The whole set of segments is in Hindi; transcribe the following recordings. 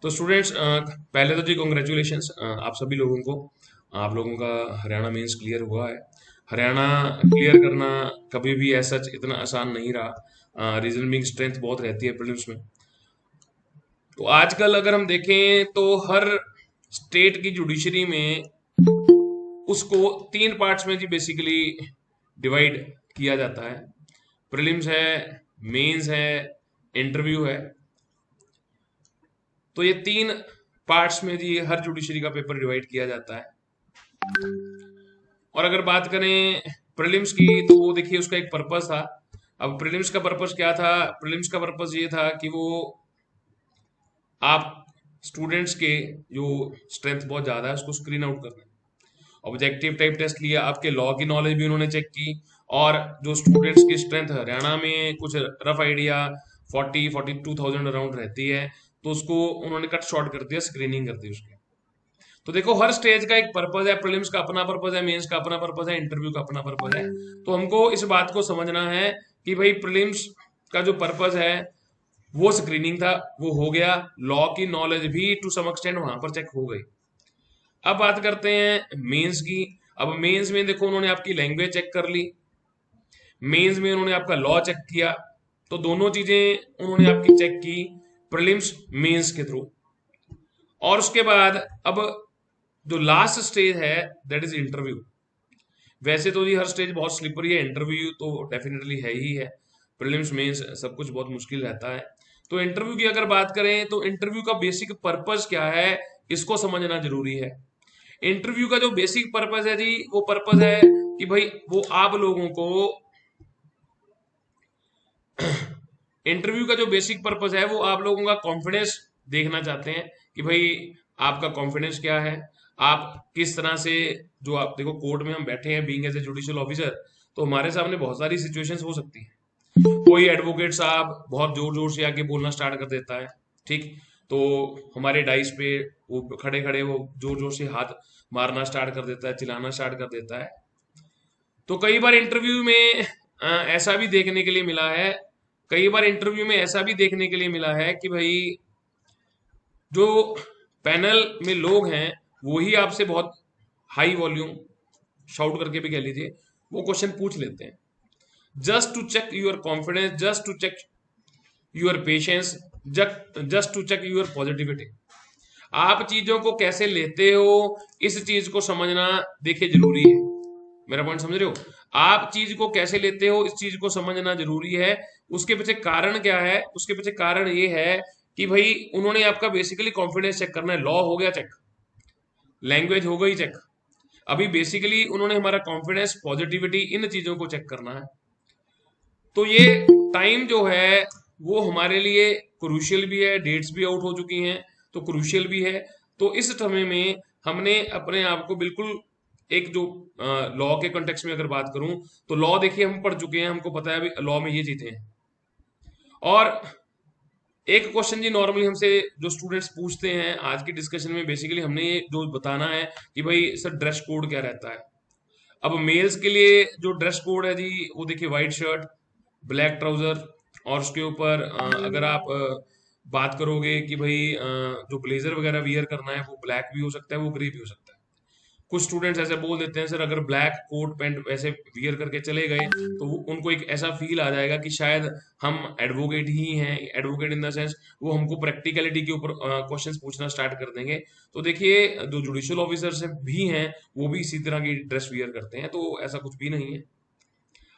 तो स्टूडेंट्स, पहले तो जी कॉन्ग्रेचुलेशंस आप सभी लोगों को। आप लोगों का हरियाणा मेंस क्लियर हुआ है। हरियाणा क्लियर करना कभी भी ऐसा इतना आसान नहीं रहा। रीजनिंग स्ट्रेंथ बहुत रहती है प्रीलिम्स में। तो आजकल अगर हम देखें तो हर स्टेट की जुडिशरी में उसको तीन पार्ट्स में जी बेसिकली डिवाइड किया जाता है। प्रीलिम्स है, मेंस है, इंटरव्यू है। तो ये तीन पार्ट्स में जी हर जुडिशरी का पेपर डिवाइड किया जाता है। और अगर बात करें प्रीलिम्स की तो वो देखिए उसका एक पर्पस था। अब प्रीलिम्स का पर्पस क्या था? प्रीलिम्स का पर्पस ये था कि वो आप स्टूडेंट्स के जो स्ट्रेंथ बहुत ज़्यादा है उसको स्क्रीन आउट करना है। ऑब्जेक्टिव टाइप टेस्ट लिया, आपके लॉ की नॉलेज भी उन्होंने चेक की। और जो स्टूडेंट्स की स्ट्रेंथ हरियाणा में कुछ रफ आइडिया 42,000 अराउंड रहती है, तो उसको उन्होंने कट शॉर्ट कर दिया, स्क्रीनिंग कर दी उसकी। तो देखो हर स्टेज का एक पर्पज है। प्रीलिम्स का अपना पर्पज है, मेंस का अपना पर्पज है, इंटरव्यू का अपना पर्पज है। तो हमको इस बात को समझना है कि भाई प्रीलिम्स का जो पर्पज है वो स्क्रीनिंग था, वो हो गया। लॉ की नॉलेज भी टू सम एक्सटेंट वहां पर चेक हो गई। अब बात करते हैं मेंस की। अब मेंस में देखो उन्होंने आपकी लैंग्वेज चेक कर ली, मेंस में उन्होंने आपका लॉ चेक किया। तो दोनों चीजें उन्होंने आपकी चेक की प्रीलिम्स मेंस के थ्रू। और उसके बाद अब जो लास्ट स्टेज है दैट इज इंटरव्यू। वैसे तो जी हर स्टेज बहुत स्लिपरी है, इंटरव्यू तो डेफिनेटली है ही है। प्रीलिम्स मेंस सब कुछ बहुत मुश्किल रहता है। तो इंटरव्यू की अगर बात करें तो इंटरव्यू का बेसिक पर्पस क्या है, इसको समझना जरूरी है। इंटरव्यू का जो बेसिक पर्पस है जी, वो पर्पस है कि भाई वो आप लोगों को इंटरव्यू का जो बेसिक पर्पस है वो आप लोगों का कॉन्फिडेंस देखना चाहते हैं कि भाई आपका कॉन्फिडेंस क्या है। आप किस तरह से, जो आप देखो कोर्ट में हम बैठे हैं being as a judicial officer, तो हमारे सामने बहुत सारी सिचुएशंस हो सकती हैं। कोई एडवोकेट साहब बहुत जोर जोर से आके बोलना स्टार्ट कर देता है, ठीक? तो हमारे डाइस पे वो खड़े खड़े वो जोर जोर से हाथ मारना स्टार्ट कर देता है, चिल्लाना स्टार्ट कर देता है। तो कई बार इंटरव्यू में ऐसा भी देखने के लिए मिला है, कई बार इंटरव्यू में ऐसा भी देखने के लिए मिला है कि भाई जो पैनल में लोग हैं वो ही आपसे बहुत हाई वॉल्यूम शाउट करके भी कह लीजिए वो क्वेश्चन पूछ लेते हैं, just to check your confidence, just to check your patience, just to check your positivity. आप चीजों को कैसे लेते हो इस चीज को समझना देखिए जरूरी है। मेरा पॉइंट समझ रहे हो? आप चीज को कैसे लेते हो इस चीज को समझना जरूरी है। उसके पीछे कारण क्या है? उसके पीछे कारण ये है कि भाई उन्होंने आपका बेसिकली कॉन्फिडेंस चेक करना है। लॉ हो गया चेक, लैंग्वेज हो गई चेक। अभी बेसिकली उन्होंने हमारा कॉन्फिडेंस, पॉजिटिविटी, इन चीजों को चेक करना है। तो ये टाइम जो है वो हमारे लिए क्रूशियल भी है, डेट्स भी आउट हो चुकी हैं तो क्रूशियल भी है। तो इस समय में हमने अपने आप को बिल्कुल एक जो लॉ के कॉन्टेक्स्ट में अगर बात करूं तो लॉ देखिए हम पढ़ चुके हैं, हमको पता है अभी लॉ में ये चीजें हैं। और एक क्वेश्चन जी नॉर्मली हमसे जो स्टूडेंट्स पूछते हैं आज की डिस्कशन में, बेसिकली हमने ये जो बताना है कि भाई सर ड्रेस कोड क्या रहता है। अब मेल्स के लिए जो ड्रेस कोड है जी वो देखिए व्हाइट शर्ट, ब्लैक ट्राउजर, और उसके ऊपर अगर आप बात करोगे कि भाई जो ब्लेजर वगैरह वियर करना है वो ब्लैक भी हो सकता है, वो ग्रे भी हो सकता है। कुछ स्टूडेंट्स ऐसे बोल देते हैं सर अगर ब्लैक कोट पैंट वैसे वियर करके चले गए तो उनको एक ऐसा फील आ जाएगा कि शायद हम एडवोकेट ही हैं, एडवोकेट इन द सेंस वो हमको प्रैक्टिकलिटी के ऊपर क्वेश्चंस पूछना स्टार्ट कर देंगे। तो देखिए जो जुडिशियल ऑफिसर्स भी हैं वो भी इसी तरह की ड्रेस वियर करते हैं, तो ऐसा कुछ भी नहीं है।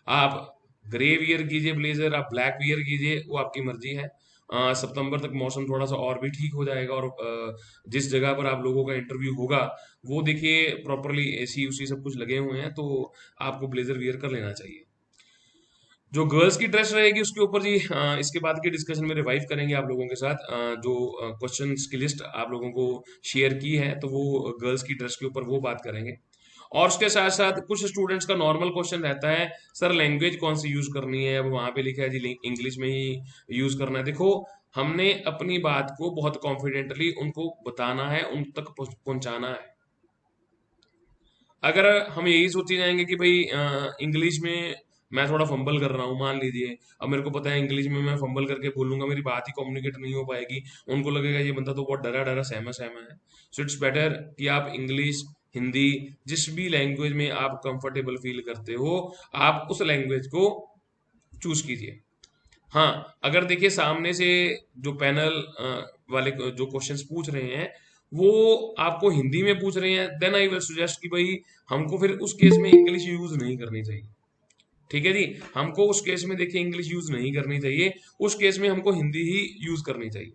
आप ग्रे वियर कीजिए ब्लेजर, आप ब्लैक वियर कीजिए, वो आपकी मर्जी है। सितंबर तक मौसम थोड़ा सा और भी ठीक हो जाएगा। और जिस जगह पर आप लोगों का इंटरव्यू होगा वो देखिए प्रॉपरली एसी उसी सब कुछ लगे हुए हैं, तो आपको ब्लेजर वियर कर लेना चाहिए। जो गर्ल्स की ड्रेस रहेगी उसके ऊपर जी इसके बाद की डिस्कशन में रिवाइव करेंगे आप लोगों के साथ। जो क्वेश्चंस की लिस्ट आप लोगों को शेयर की है तो वो गर्ल्स की ड्रेस के ऊपर वो बात करेंगे। और उसके साथ साथ कुछ स्टूडेंट्स का नॉर्मल क्वेश्चन रहता है सर लैंग्वेज कौन सी यूज करनी है। अब वहां पे लिखा है जी इंग्लिश में ही यूज करना है। देखो हमने अपनी बात को बहुत कॉन्फिडेंटली उनको बताना है, उन तक पहुंचाना है। अगर हम यही सोचे जाएंगे कि भाई इंग्लिश में मैं थोड़ा फंबल कर रहा हूँ मान लीजिए, अब मेरे को पता है इंग्लिश में मैं फंबल करके बोलूंगा, मेरी बात ही कम्युनिकेट नहीं हो पाएगी, उनको लगेगा ये बंदा तो बहुत डरा डरा सहमा सहमा है। सो इट्स बेटर कि आप इंग्लिश, हिंदी, जिस भी लैंग्वेज में आप कंफर्टेबल फील करते हो, आप उस लैंग्वेज को चूज कीजिए। हाँ, अगर देखिए सामने से जो पैनल वाले जो क्वेश्चंस पूछ रहे हैं वो आपको हिंदी में पूछ रहे हैं, देन आई विल सजेस्ट कि भाई हमको फिर उस केस में इंग्लिश यूज नहीं करनी चाहिए। ठीक है जी, हमको उस केस में देखिए इंग्लिश यूज नहीं करनी चाहिए, उस केस में हमको हिंदी ही यूज करनी चाहिए।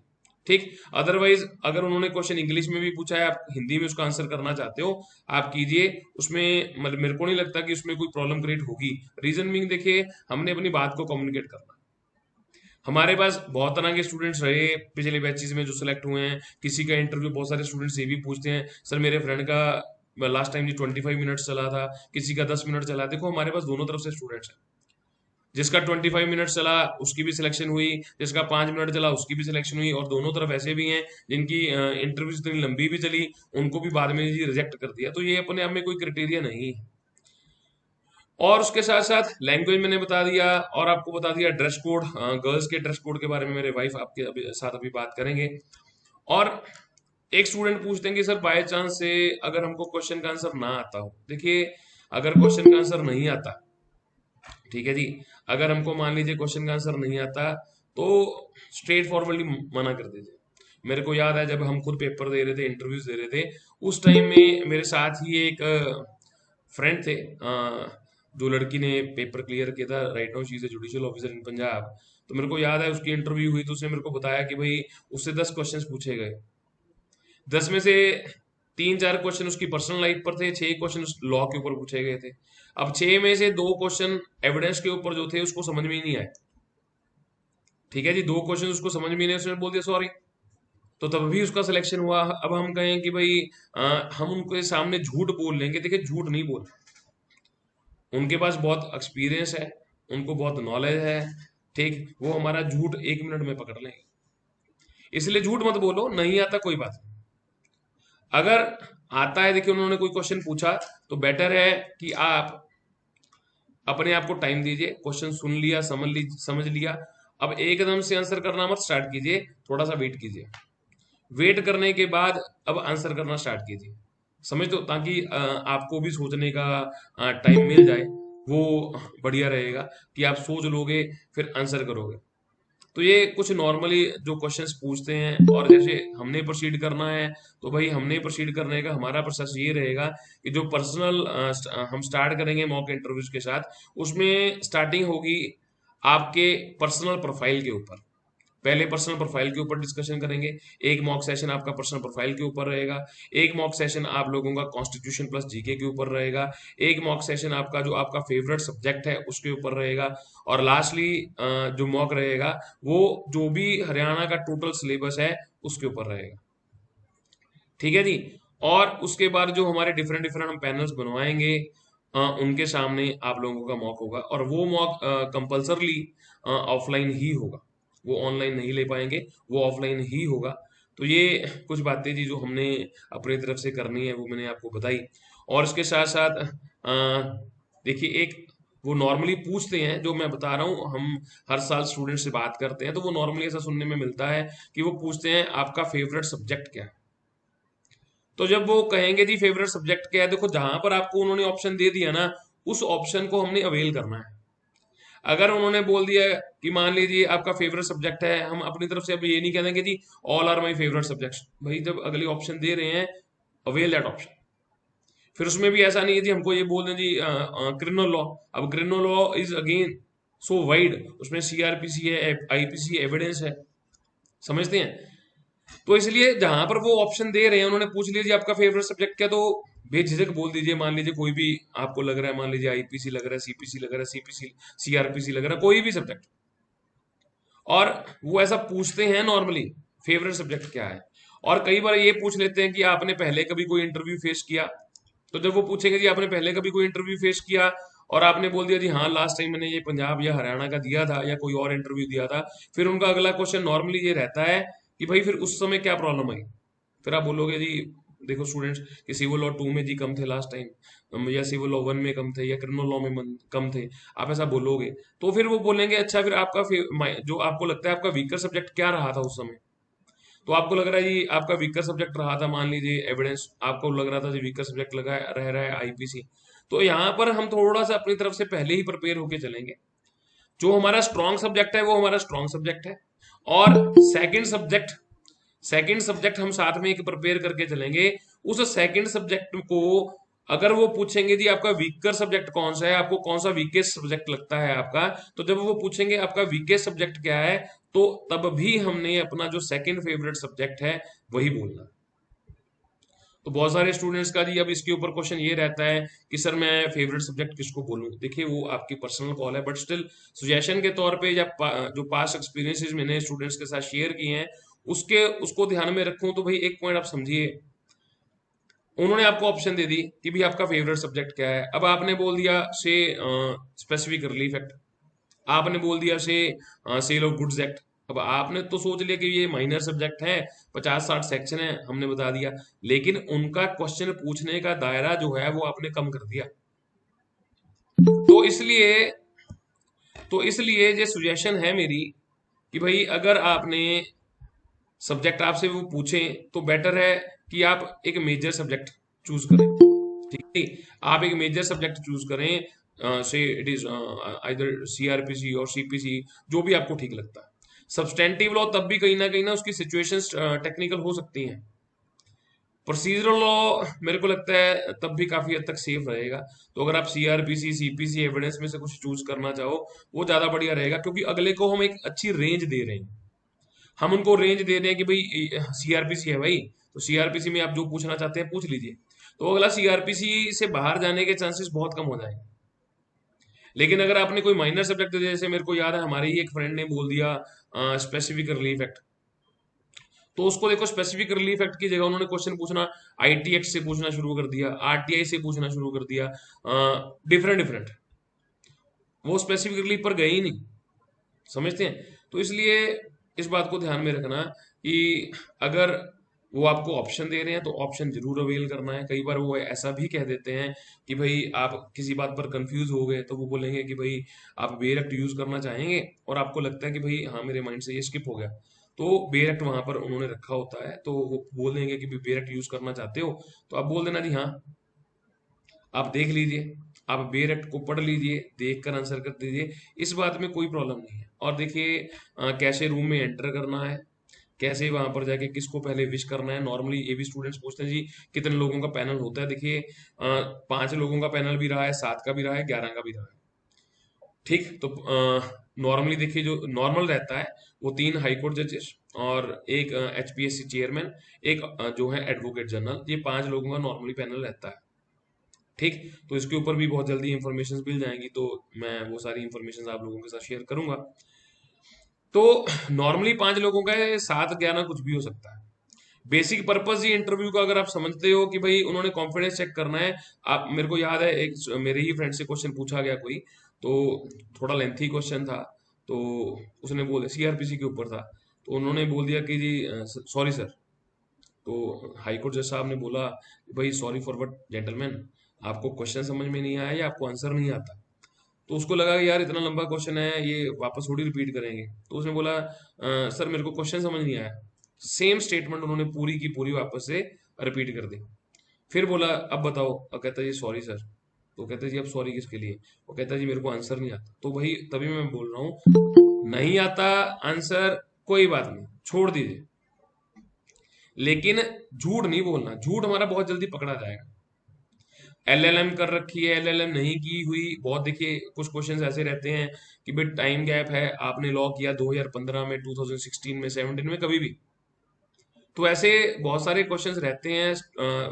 ठीक, अदरवाइज अगर उन्होंने क्वेश्चन इंग्लिश में भी पूछा है, आप हिंदी में उसका आंसर करना चाहते हो, आप कीजिए। उसमें मतलब मेरे को नहीं लगता कि उसमें कोई प्रॉब्लम क्रिएट होगी। रीजन मीन देखिए, हमने अपनी बात को कम्युनिकेट करना। हमारे पास बहुत तरह के स्टूडेंट्स रहे पिछले बैचेस में जो सिलेक्ट हुए हैं, किसी का इंटरव्यू, बहुत सारे स्टूडेंट्स ये भी पूछते हैं सर मेरे फ्रेंड का लास्ट टाइम जी 25 मिनट्स चला था, किसी का 10 मिनट चला। देखो हमारे पास दोनों तरफ से स्टूडेंट्स हैं, जिसका 25 मिनट्स चला उसकी भी सिलेक्शन हुई, जिसका 5 मिनट चला उसकी भी सिलेक्शन हुई, और दोनों तरफ ऐसे भी हैं जिनकी इंटरव्यू इतनी लंबी भी चली, उनको भी बाद में जी रिजेक्ट कर दिया। तो ये अपने आप में कोई क्राइटेरिया नहीं है। और उसके साथ साथ लैंग्वेज मैंने बता दिया, और आपको बता दिया ड्रेस कोड, गर्ल्स के ड्रेस कोड के बारे में मेरे वाइफ आपके साथ अभी बात करेंगे। और एक स्टूडेंट पूछते हैं कि सर बाय चांस से अगर हमको क्वेश्चन का आंसर ना आता हो, देखिए अगर क्वेश्चन का आंसर नहीं आता, ठीक है जी, अगर हमको मान लीजिए क्वेश्चन का आंसर नहीं आता, तो स्ट्रेट फॉरवर्डली मना कर दीजिए। मेरे को याद है जब हम खुद पेपर दे रहे थे, इंटरव्यूज दे रहे थे, उस टाइम में मेरे साथ ही एक फ्रेंड थे, जो लड़की ने पेपर क्लियर किया था, right now she is a judicial officer in Punjab. तो मेरे को याद है उसकी इंटरव्यू हुई तो उसने मेरे को बताया कि भाई उससे 10 क्वेश्चंस पूछे गए, 10 में से 3-4 क्वेश्चन उसकी पर्सनल लाइफ पर थे, 6 क्वेश्चन लॉ के ऊपर पूछे गए थे। अब 6 में से 2 क्वेश्चन एविडेंस के ऊपर जो थे उसको समझ में ही नहीं आए। ठीक है जी, 2 क्वेश्चन उसको समझ में नहीं आए, उसने बोल दिया सॉरी। तो तब भी उसका सिलेक्शन हुआ। अब हम कहें कि भाई हम उनके सामने झूठ बोल लेंगे, देखिए झूठ नहीं बोल, उनके पास बहुत एक्सपीरियंस है, उनको बहुत नॉलेज है। ठीक, वो हमारा झूठ 1 मिनट में पकड़ लेंगे, इसलिए झूठ मत बोलो। नहीं आता कोई बात नहीं, अगर आता है, देखिए उन्होंने कोई क्वेश्चन पूछा तो बेटर है कि आप अपने आप को टाइम दीजिए, क्वेश्चन सुन लिया, समझ लिया, अब एकदम से आंसर करना मत स्टार्ट कीजिए, थोड़ा सा वेट कीजिए। वेट करने के बाद अब आंसर करना स्टार्ट कीजिए, समझ दो, ताकि आपको भी सोचने का टाइम मिल जाए, वो बढ़िया रहेगा कि आप सोच लोगे फिर आंसर करोगे। तो ये कुछ नॉर्मली जो क्वेश्चंस पूछते हैं, और जैसे हमने प्रोसीड करना है, तो भाई हमने प्रोसीड करने का हमारा प्रोसेस ये रहेगा कि जो पर्सनल हम स्टार्ट करेंगे मॉक इंटरव्यूज के साथ, उसमें स्टार्टिंग होगी आपके पर्सनल प्रोफाइल के ऊपर। पहले पर्सनल प्रोफाइल के ऊपर डिस्कशन करेंगे, एक मॉक सेशन आपका पर्सनल प्रोफाइल के ऊपर रहेगा, एक मॉक सेशन आप लोगों का कॉन्स्टिट्यूशन प्लस जीके के ऊपर रहेगा, एक मॉक सेशन आपका जो आपका फेवरेट सब्जेक्ट है उसके ऊपर रहेगा, और लास्टली जो मॉक रहेगा वो जो भी हरियाणा का टोटल सिलेबस है उसके ऊपर रहेगा। ठीक है जी, और उसके बाद जो हमारे डिफरेंट डिफरेंट हम पैनल्स बनवाएंगे, उनके सामने आप लोगों का मॉक होगा, और वो मॉक कंपल्सरली ऑफलाइन ही होगा, वो ऑनलाइन नहीं ले पाएंगे, वो ऑफलाइन ही होगा। तो ये कुछ बातें थी जो हमने अपनी तरफ से करनी है, वो मैंने आपको बताई। और इसके साथ साथ देखिए एक वो नॉर्मली पूछते हैं, जो मैं बता रहा हूँ, हम हर साल स्टूडेंट से बात करते हैं तो वो नॉर्मली ऐसा सुनने में मिलता है कि वो पूछते हैं आपका फेवरेट सब्जेक्ट क्या है। तो जब वो कहेंगे जी फेवरेट सब्जेक्ट क्या है, देखो जहां पर आपको उन्होंने ऑप्शन दे दिया ना, उस ऑप्शन को हमने अवेल करना है। अगर उन्होंने बोल दिया कि मान लीजिए आपका फेवरेट सब्जेक्ट है, हम अपनी तरफ से अब ये नहीं कह देंगे जी all are my favourite subjects. भाई जब अगले ऑप्शन दे रहे हैं, अवेल दैट ऑप्शन। फिर उसमें भी ऐसा नहीं है जी हमको ये बोल दें जी क्रिमिनल लॉ। अब criminal law is again so wide, उसमें सीआरपीसी है, आईपीसी एविडेंस है, समझते हैं। तो इसलिए जहां पर वो ऑप्शन दे रहे हैं, उन्होंने पूछ लिया जी आपका फेवरेट सब्जेक्ट क्या, तो बेझिझक बोल दीजिए। मान लीजिए कोई भी आपको लग रहा है, मान लीजिए आईपीसी लग रहा है, सीपीसी लग रहा है, सीपीसी सीआरपीसी लग रहा है, कोई भी सब्जेक्ट। और वो ऐसा पूछते हैं नॉर्मली, फेवरेट सब्जेक्ट क्या है। और कई बार ये पूछ लेते हैं कि आपने पहले कभी कोई इंटरव्यू फेस किया। तो जब वो पूछेंगे जी आपने पहले कभी कोई इंटरव्यू फेस किया, और आपने बोल दिया जी हाँ लास्ट टाइम मैंने ये पंजाब या हरियाणा का दिया था, या कोई और इंटरव्यू दिया था, फिर उनका अगला क्वेश्चन नॉर्मली ये रहता है कि भाई फिर उस समय क्या प्रॉब्लम आई। फिर आप बोलोगे जी देखो स्टूडेंट्स कि सिविल लॉ 2 में जी कम थे लास्ट टाइम, या सिविल लॉ 1 में कम थे, या क्रिमिनल लॉ में कम थे, आप ऐसा बोलोगे तो फिर वो बोलेंगे अच्छा फिर आपका जो आपको लगता है आपका वीकर सब्जेक्ट क्या रहा था उस समय। तो आपको लग रहा है जी आपका वीकर सब्जेक्ट रहा था, मान लीजिए एविडेंस, आपको लग रहा था जी वीकर सब्जेक्ट लगा रह रहा है आईपीसी। तो यहाँ पर हम थोड़ा सा अपनी तरफ से पहले ही प्रिपेयर होके चलेंगे। जो हमारा स्ट्रॉन्ग सब्जेक्ट है वो हमारा स्ट्रॉन्ग सब्जेक्ट है, और सेकंड सब्जेक्ट सेकंड सब्जेक्ट हम साथ में एक प्रिपेयर करके चलेंगे। उस सेकंड सब्जेक्ट को अगर वो पूछेंगे जी आपका वीकर सब्जेक्ट कौन सा है, आपको कौन सा वीकेस्ट सब्जेक्ट लगता है आपका, तो जब वो पूछेंगे आपका वीकेस्ट सब्जेक्ट क्या है, तो तब भी हमने अपना जो सेकंड फेवरेट सब्जेक्ट है वही बोलना। तो बहुत सारे स्टूडेंट्स का जी अब इसके ऊपर क्वेश्चन ये रहता है कि सर मैं फेवरेट सब्जेक्ट किसको बोलूं। देखिए वो आपकी पर्सनल कॉल है, बट स्टिल सजेशन के तौर पे या जो पास्ट एक्सपीरियंसेस मैंने स्टूडेंट्स के साथ शेयर किए हैं उसको ध्यान में रखूं तो भाई एक पॉइंट आप समझिए, उन्होंने आपको ऑप्शन दे दी कि भाई आपका फेवरेट सब्जेक्ट क्या है। अब आपने बोल दिया से स्पेसिफिक रिलीफ एक्ट, आपने बोल दिया से सेल ऑफ गुड्स एक्ट। अब आपने तो सोच लिया कि ये माइनर सब्जेक्ट है, 50-60 सेक्शन है, हमने बता दिया, लेकिन उनका क्वेश्चन पूछने का दायरा जो है वो आपने कम कर दिया। तो इसलिए ये सुजेशन है मेरी कि भाई अगर आपने सब्जेक्ट आपसे वो पूछें तो बेटर है कि आप एक मेजर सब्जेक्ट चूज करें। ठीक है, आप एक मेजर सब्जेक्ट चूज करें, से इट इज आइदर सीआरपीसी और सीपीसी, जो भी आपको ठीक लगता है। सब्सटेंटिव लॉ तब भी कहीं ना उसकी सिचुएशंस टेक्निकल हो सकती हैं। प्रोसीजरल लॉ मेरे को लगता है तब भी काफी हद तक सेफ रहेगा। तो अगर आप सीआरपीसी सीपीसी एविडेंस में से कुछ चूज करना चाहो वो ज्यादा बढ़िया रहेगा, क्योंकि अगले को हम एक अच्छी रेंज दे रहे हैं। हम उनको रेंज दे रहे हैं कि भाई सीआरपीसी है भाई, तो सीआरपीसी में आप जो पूछना चाहते हैं पूछ लीजिए, तो अगला सीआरपीसी से बाहर जाने के चांसेस बहुत कम हो जाएंगे। लेकिन अगर आपने कोई माइनर सब्जेक्ट, जैसे मेरे को याद है हमारे ही एक फ्रेंड ने बोल दिया स्पेसिफिक रिलीफ एक्ट, तो उसको देखो स्पेसिफिक रिलीफ एक्ट की जगह उन्होंने क्वेश्चन पूछना आईटी एक्ट से पूछना शुरू कर दिया, आरटीआई से पूछना शुरू कर दिया, डिफरेंट डिफरेंट, वो स्पेसिफिक रिलीफ पर गए ही नहीं। समझते हैं? तो इसलिए इस बात को ध्यान में रखना कि अगर वो आपको ऑप्शन दे रहे हैं तो ऑप्शन जरूर अवेल करना है। कई बार वो ऐसा भी कह देते हैं कि भाई आप किसी बात पर कंफ्यूज हो गए, तो वो बोलेंगे कि भाई आप बेयर एक्ट यूज करना चाहेंगे, और आपको लगता है कि भाई हाँ मेरे माइंड से ये स्किप हो गया, तो बेयर एक्ट वहां पर उन्होंने रखा होता है, तो वो बोल देंगे कि भाई बेयर एक्ट यूज करना चाहते हो, तो आप बोल देना जी हाँ, आप देख लीजिए, आप बेयर एक्ट को पढ़ लीजिए, देख कर आंसर कर दीजिए, इस बात में कोई प्रॉब्लम नहीं है। और देखिए कैसे रूम में एंटर करना है, कैसे वहां पर जाके किसको पहले विश करना है। नॉर्मली ये भी स्टूडेंट्स पूछते हैं जी कितने लोगों का पैनल होता है। देखिए 5 लोगों का पैनल भी रहा है, 7 का भी रहा है, 11 का भी रहा है। ठीक, तो नॉर्मली देखिए जो नॉर्मल रहता है वो 3 हाईकोर्ट जजेस और एक एचपीएससी चेयरमैन, एक जो है एडवोकेट जनरल, ये 5 लोगों का नॉर्मली पैनल रहता है। ठीक, तो इसके ऊपर भी बहुत जल्दी इंफॉर्मेशन मिल जाएंगी, तो मैं वो सारी इंफॉर्मेशन आप लोगों के साथ शेयर करूंगा। तो नॉर्मली 5 लोगों का है, 7-11 कुछ भी हो सकता है। बेसिक पर्पज ये इंटरव्यू का अगर आप समझते हो कि भाई उन्होंने कॉन्फिडेंस चेक करना है। आप, मेरे को याद है एक मेरे ही फ्रेंड से क्वेश्चन पूछा गया कोई, तो थोड़ा लेंथी क्वेश्चन था, तो उसने बोले सीआरपीसी के ऊपर था, तो उन्होंने बोल दिया कि जी सॉरी सर। तो हाईकोर्ट जज साहब ने बोला भाई सॉरी फॉर व्हाट जेंटलमैन, आपको क्वेश्चन समझ में नहीं आया या आपको आंसर नहीं आता। तो उसको लगा कि यार इतना लंबा क्वेश्चन है ये वापस थोड़ी रिपीट करेंगे, तो उसने बोला सर मेरे को क्वेश्चन समझ नहीं आया। सेम स्टेटमेंट उन्होंने पूरी की पूरी वापस से रिपीट कर दी। फिर बोला अब बताओ, अब कहता जी सॉरी सर। तो कहता जी अब सॉरी किसके लिए? वो कहता जी मेरे को आंसर नहीं आता। तो भाई तभी मैं बोल रहा हूँ नहीं आता आंसर कोई बात नहीं, छोड़ दीजिए, लेकिन झूठ नहीं बोलना, झूठ हमारा बहुत जल्दी पकड़ा जाएगा। एलएलएम कर रखी है, एलएलएम नहीं की हुई, बहुत देखिए कुछ क्वेश्चंस ऐसे रहते हैं कि भाई टाइम गैप है, आपने लॉ किया 2015 में, 2016 में, 17 में, कभी भी, तो ऐसे बहुत सारे क्वेश्चंस रहते हैं।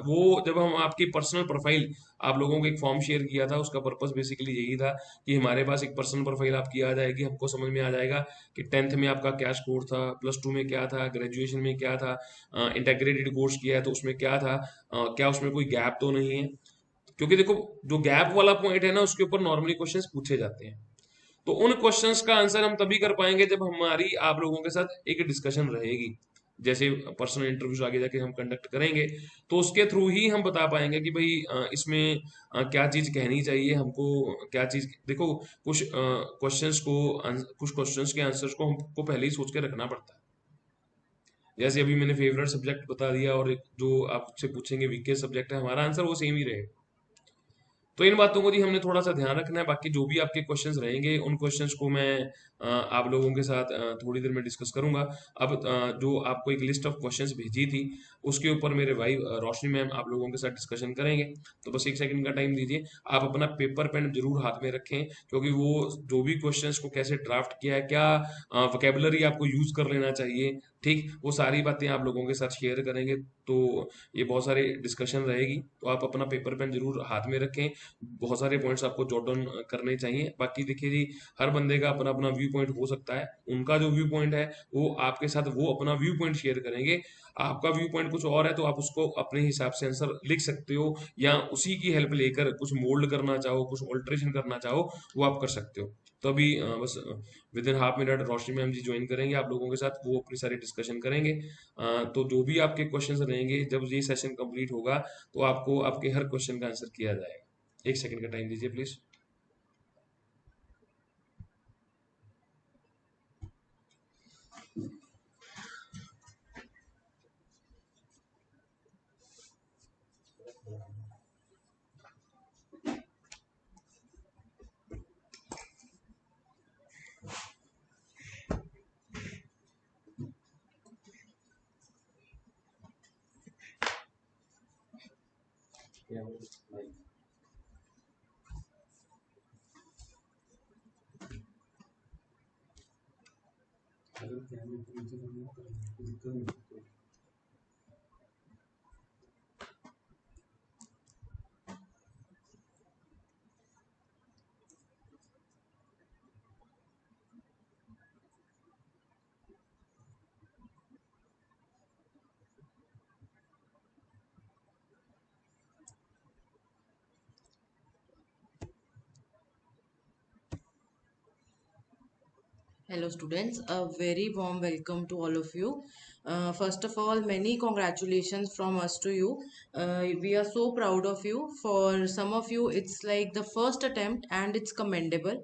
वो जब हम आपकी पर्सनल प्रोफाइल, आप लोगों को एक फॉर्म शेयर किया था, उसका पर्पस बेसिकली यही था कि हमारे पास एक पर्सनल प्रोफाइल आपकी आ जाएगी, हमको समझ में आ जाएगा कि 10th में आपका क्या स्कोर था, +2 में क्या था, ग्रेजुएशन में क्या था, इंटीग्रेटेड कोर्स किया है तो उसमें क्या था, क्या उसमें कोई गैप तो नहीं है। क्योंकि देखो जो गैप वाला पॉइंट है ना उसके ऊपर नॉर्मली क्वेश्चंस पूछे जाते हैं, तो उन क्वेश्चंस का आंसर हम तभी कर पाएंगे जब हमारी आप लोगों के साथ एक डिस्कशन रहेगी। जैसे पर्सनल इंटरव्यूज आगे जाके हम कंडक्ट करेंगे, तो उसके थ्रू ही हम बता पाएंगे कि भाई इसमें क्या चीज कहनी चाहिए हमको, क्या चीज देखो, कुछ क्वेश्चंस के आंसर्स को हमको पहले ही सोच के रखना पड़ता है। जैसे अभी मैंने फेवरेट सब्जेक्ट बता दिया, और जो आपसे पूछेंगे वीकेस्ट सब्जेक्ट है, हमारा आंसर वो सेम ही रहेगा। तो इन बातों को जी हमने थोड़ा सा ध्यान रखना है। बाकी जो भी आपके क्वेश्चंस रहेंगे उन क्वेश्चंस को मैं आप लोगों के साथ थोड़ी देर में डिस्कस करूंगा। अब जो आपको एक लिस्ट ऑफ क्वेश्चंस भेजी थी, उसके ऊपर मेरे भाई रोशनी मैम आप लोगों के साथ डिस्कशन करेंगे। तो बस 1 सेकंड का टाइम दीजिए, आप अपना पेपर पेन जरूर हाथ में रखें, क्योंकि वो जो भी क्वेश्चंस को कैसे ड्राफ्ट किया है, क्या वोकेबलरी आपको यूज कर लेना चाहिए, ठीक, वो सारी बातें आप लोगों के साथ शेयर करेंगे। तो ये बहुत सारी डिस्कशन रहेगी, तो आप अपना पेपर पेन जरूर हाथ में रखें। बहुत सारे पॉइंट्स आपको जॉट डाउन करने चाहिए। बाकी देखिए जी, हर बंदे का अपना अपना व्यू पॉइंट हो सकता है, उनका जो व्यू पॉइंट है वो आपके साथ वो अपना व्यू पॉइंट शेयर करेंगे। आपका व्यू पॉइंट कुछ और है, तो आप उसको अपने हिसाब से आंसर लिख सकते हो, या उसी की हेल्प लेकर कुछ मोल्ड करना चाहो, कुछ ऑल्ट्रेशन करना चाहो, वो आप कर सकते हो। तो अभी बस within half minute Roshni ma'am ji join करेंगे आप लोगों के साथ, वो अपनी सारी डिस्कशन करेंगे। तो जो भी आपके क्वेश्चंस रहेंगे, जब ये सेशन कंप्लीट होगा, तो आपको आपके हर क्वेश्चन का आंसर किया जाएगा। 1 सेकंड का टाइम दीजिए please. Hello students, a very warm welcome to all of you. First of all, many congratulations from us to you. We are so proud of you. For some of you, it's like the first attempt and it's commendable.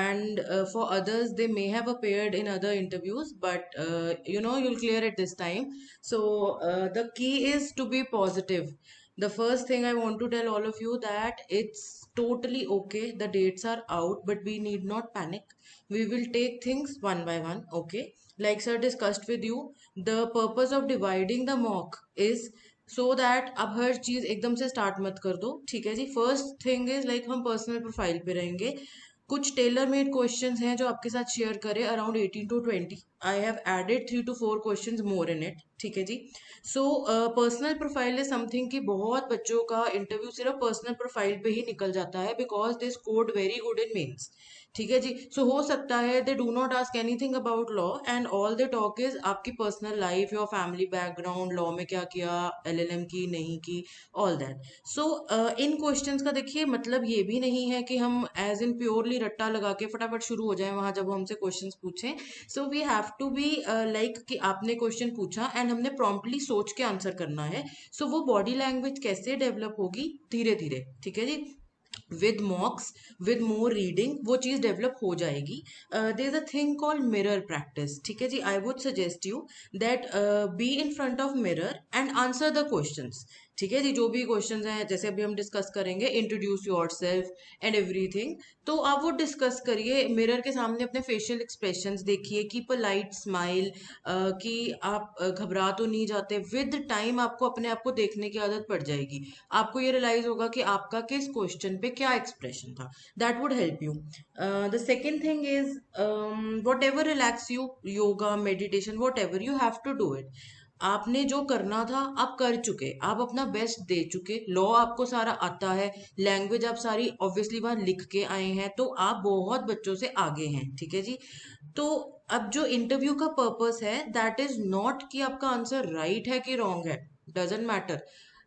And for others, they may have appeared in other interviews, but you'll clear it this time. So the key is to be positive. The first thing I want to tell all of you that it's totally okay. The dates are out, but we need not panic. We will take things one by one, okay? Like sir discussed with you, the purpose of dividing the mock is so that अब हर चीज एकदम से स्टार्ट मत कर दो, ठीक है जी। फर्स्ट थिंग इज लाइक हम पर्सनल प्रोफाइल पे रहेंगे। कुछ टेलर मेड क्वेश्चंस हैं जो आपके साथ शेयर करें, around 18 to 20। I have added 3 to 4 questions more in it, ठीक है जी। So personal profile is something कि बहुत बच्चों का इंटरव्यू सिर्फ पर्सनल प्रोफाइल पे ही निकल जाता है, because they scored very good in mains, ठीक है जी। सो हो सकता है they do not ask anything about law and all they talk is आपकी personal life, your family background, law में क्या किया, एलएलएम की नहीं की, ऑल दैट। सो इन क्वेश्चंस का देखिए मतलब ये भी नहीं है कि हम एज इन प्योरली रट्टा लगा के फटाफट शुरू हो जाए वहां जब वो हमसे क्वेश्चंस पूछें। So we have to be like कि आपने क्वेश्चन पूछा एंड हमने प्रॉम्प्टली सोच के आंसर करना है। सो वो बॉडी लैंग्वेज कैसे डेवलप होगी, धीरे धीरे, ठीक है जी। With mocks, with more reading वो चीज डेवलप हो जाएगी। There is a thing called mirror practice, ठीक है जी। I would suggest you that be in front of mirror and answer the questions, ठीक है जी। जो भी क्वेश्चंस हैं जैसे अभी हम डिस्कस करेंगे, इंट्रोड्यूस योरसेल्फ एंड एवरीथिंग, तो आप वो डिस्कस करिए मिरर के सामने, अपने फेशियल एक्सप्रेशंस देखिए, कीप अ लाइट स्माइल, कि आप घबरा तो नहीं जाते। विद टाइम आपको अपने आप को देखने की आदत पड़ जाएगी, आपको ये रियलाइज होगा कि आपका किस क्वेश्चन पे क्या एक्सप्रेशन था। That would help you. The second thing is whatever relax you, yoga, meditation, whatever, you have to do it. आपने जो करना था आप कर चुके, आप अपना बेस्ट दे चुके, लॉ आपको सारा आता है, लैंग्वेज आप सारी ऑब्वियसली वहां लिख के आए हैं, तो आप बहुत बच्चों से आगे हैं, ठीक है जी। तो अब जो इंटरव्यू का पर्पस है दैट इज नॉट कि आपका आंसर राइट है कि रॉन्ग है, doesn't matter.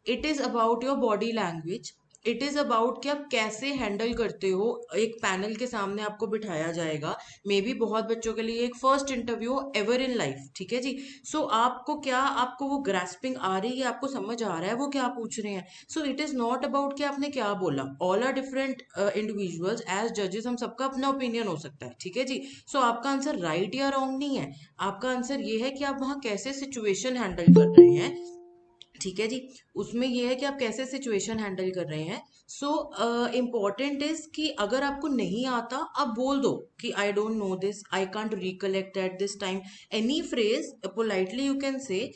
It is about your body language, it is about कि आप कैसे हैंडल करते हो। एक पैनल के सामने आपको बिठाया जाएगा, मे बी बहुत बच्चों के लिए एक first interview ever in life, ठीक है जी। सो आपको क्या, आपको वो ग्रास्पिंग आ रही है, आपको समझ आ रहा है वो क्या पूछ रहे हैं। So it is not about कि आपने क्या बोला। All are different individuals, as जजेस हम सबका अपना ओपिनियन हो सकता है, ठीक है जी। सो आपका आंसर राइट या रॉन्ग नहीं है, आपका आंसर ये है कि आप वहां कैसे सिचुएशन हैंडल कर रहे हैं, ठीक है जी। उसमें ये है कि आप कैसे सिचुएशन हैंडल कर रहे हैं। सो इम्पॉर्टेंट इज कि अगर आपको नहीं आता, आप बोल दो कि I don't know this, I can't recollect at this time. Any phrase politely you can say.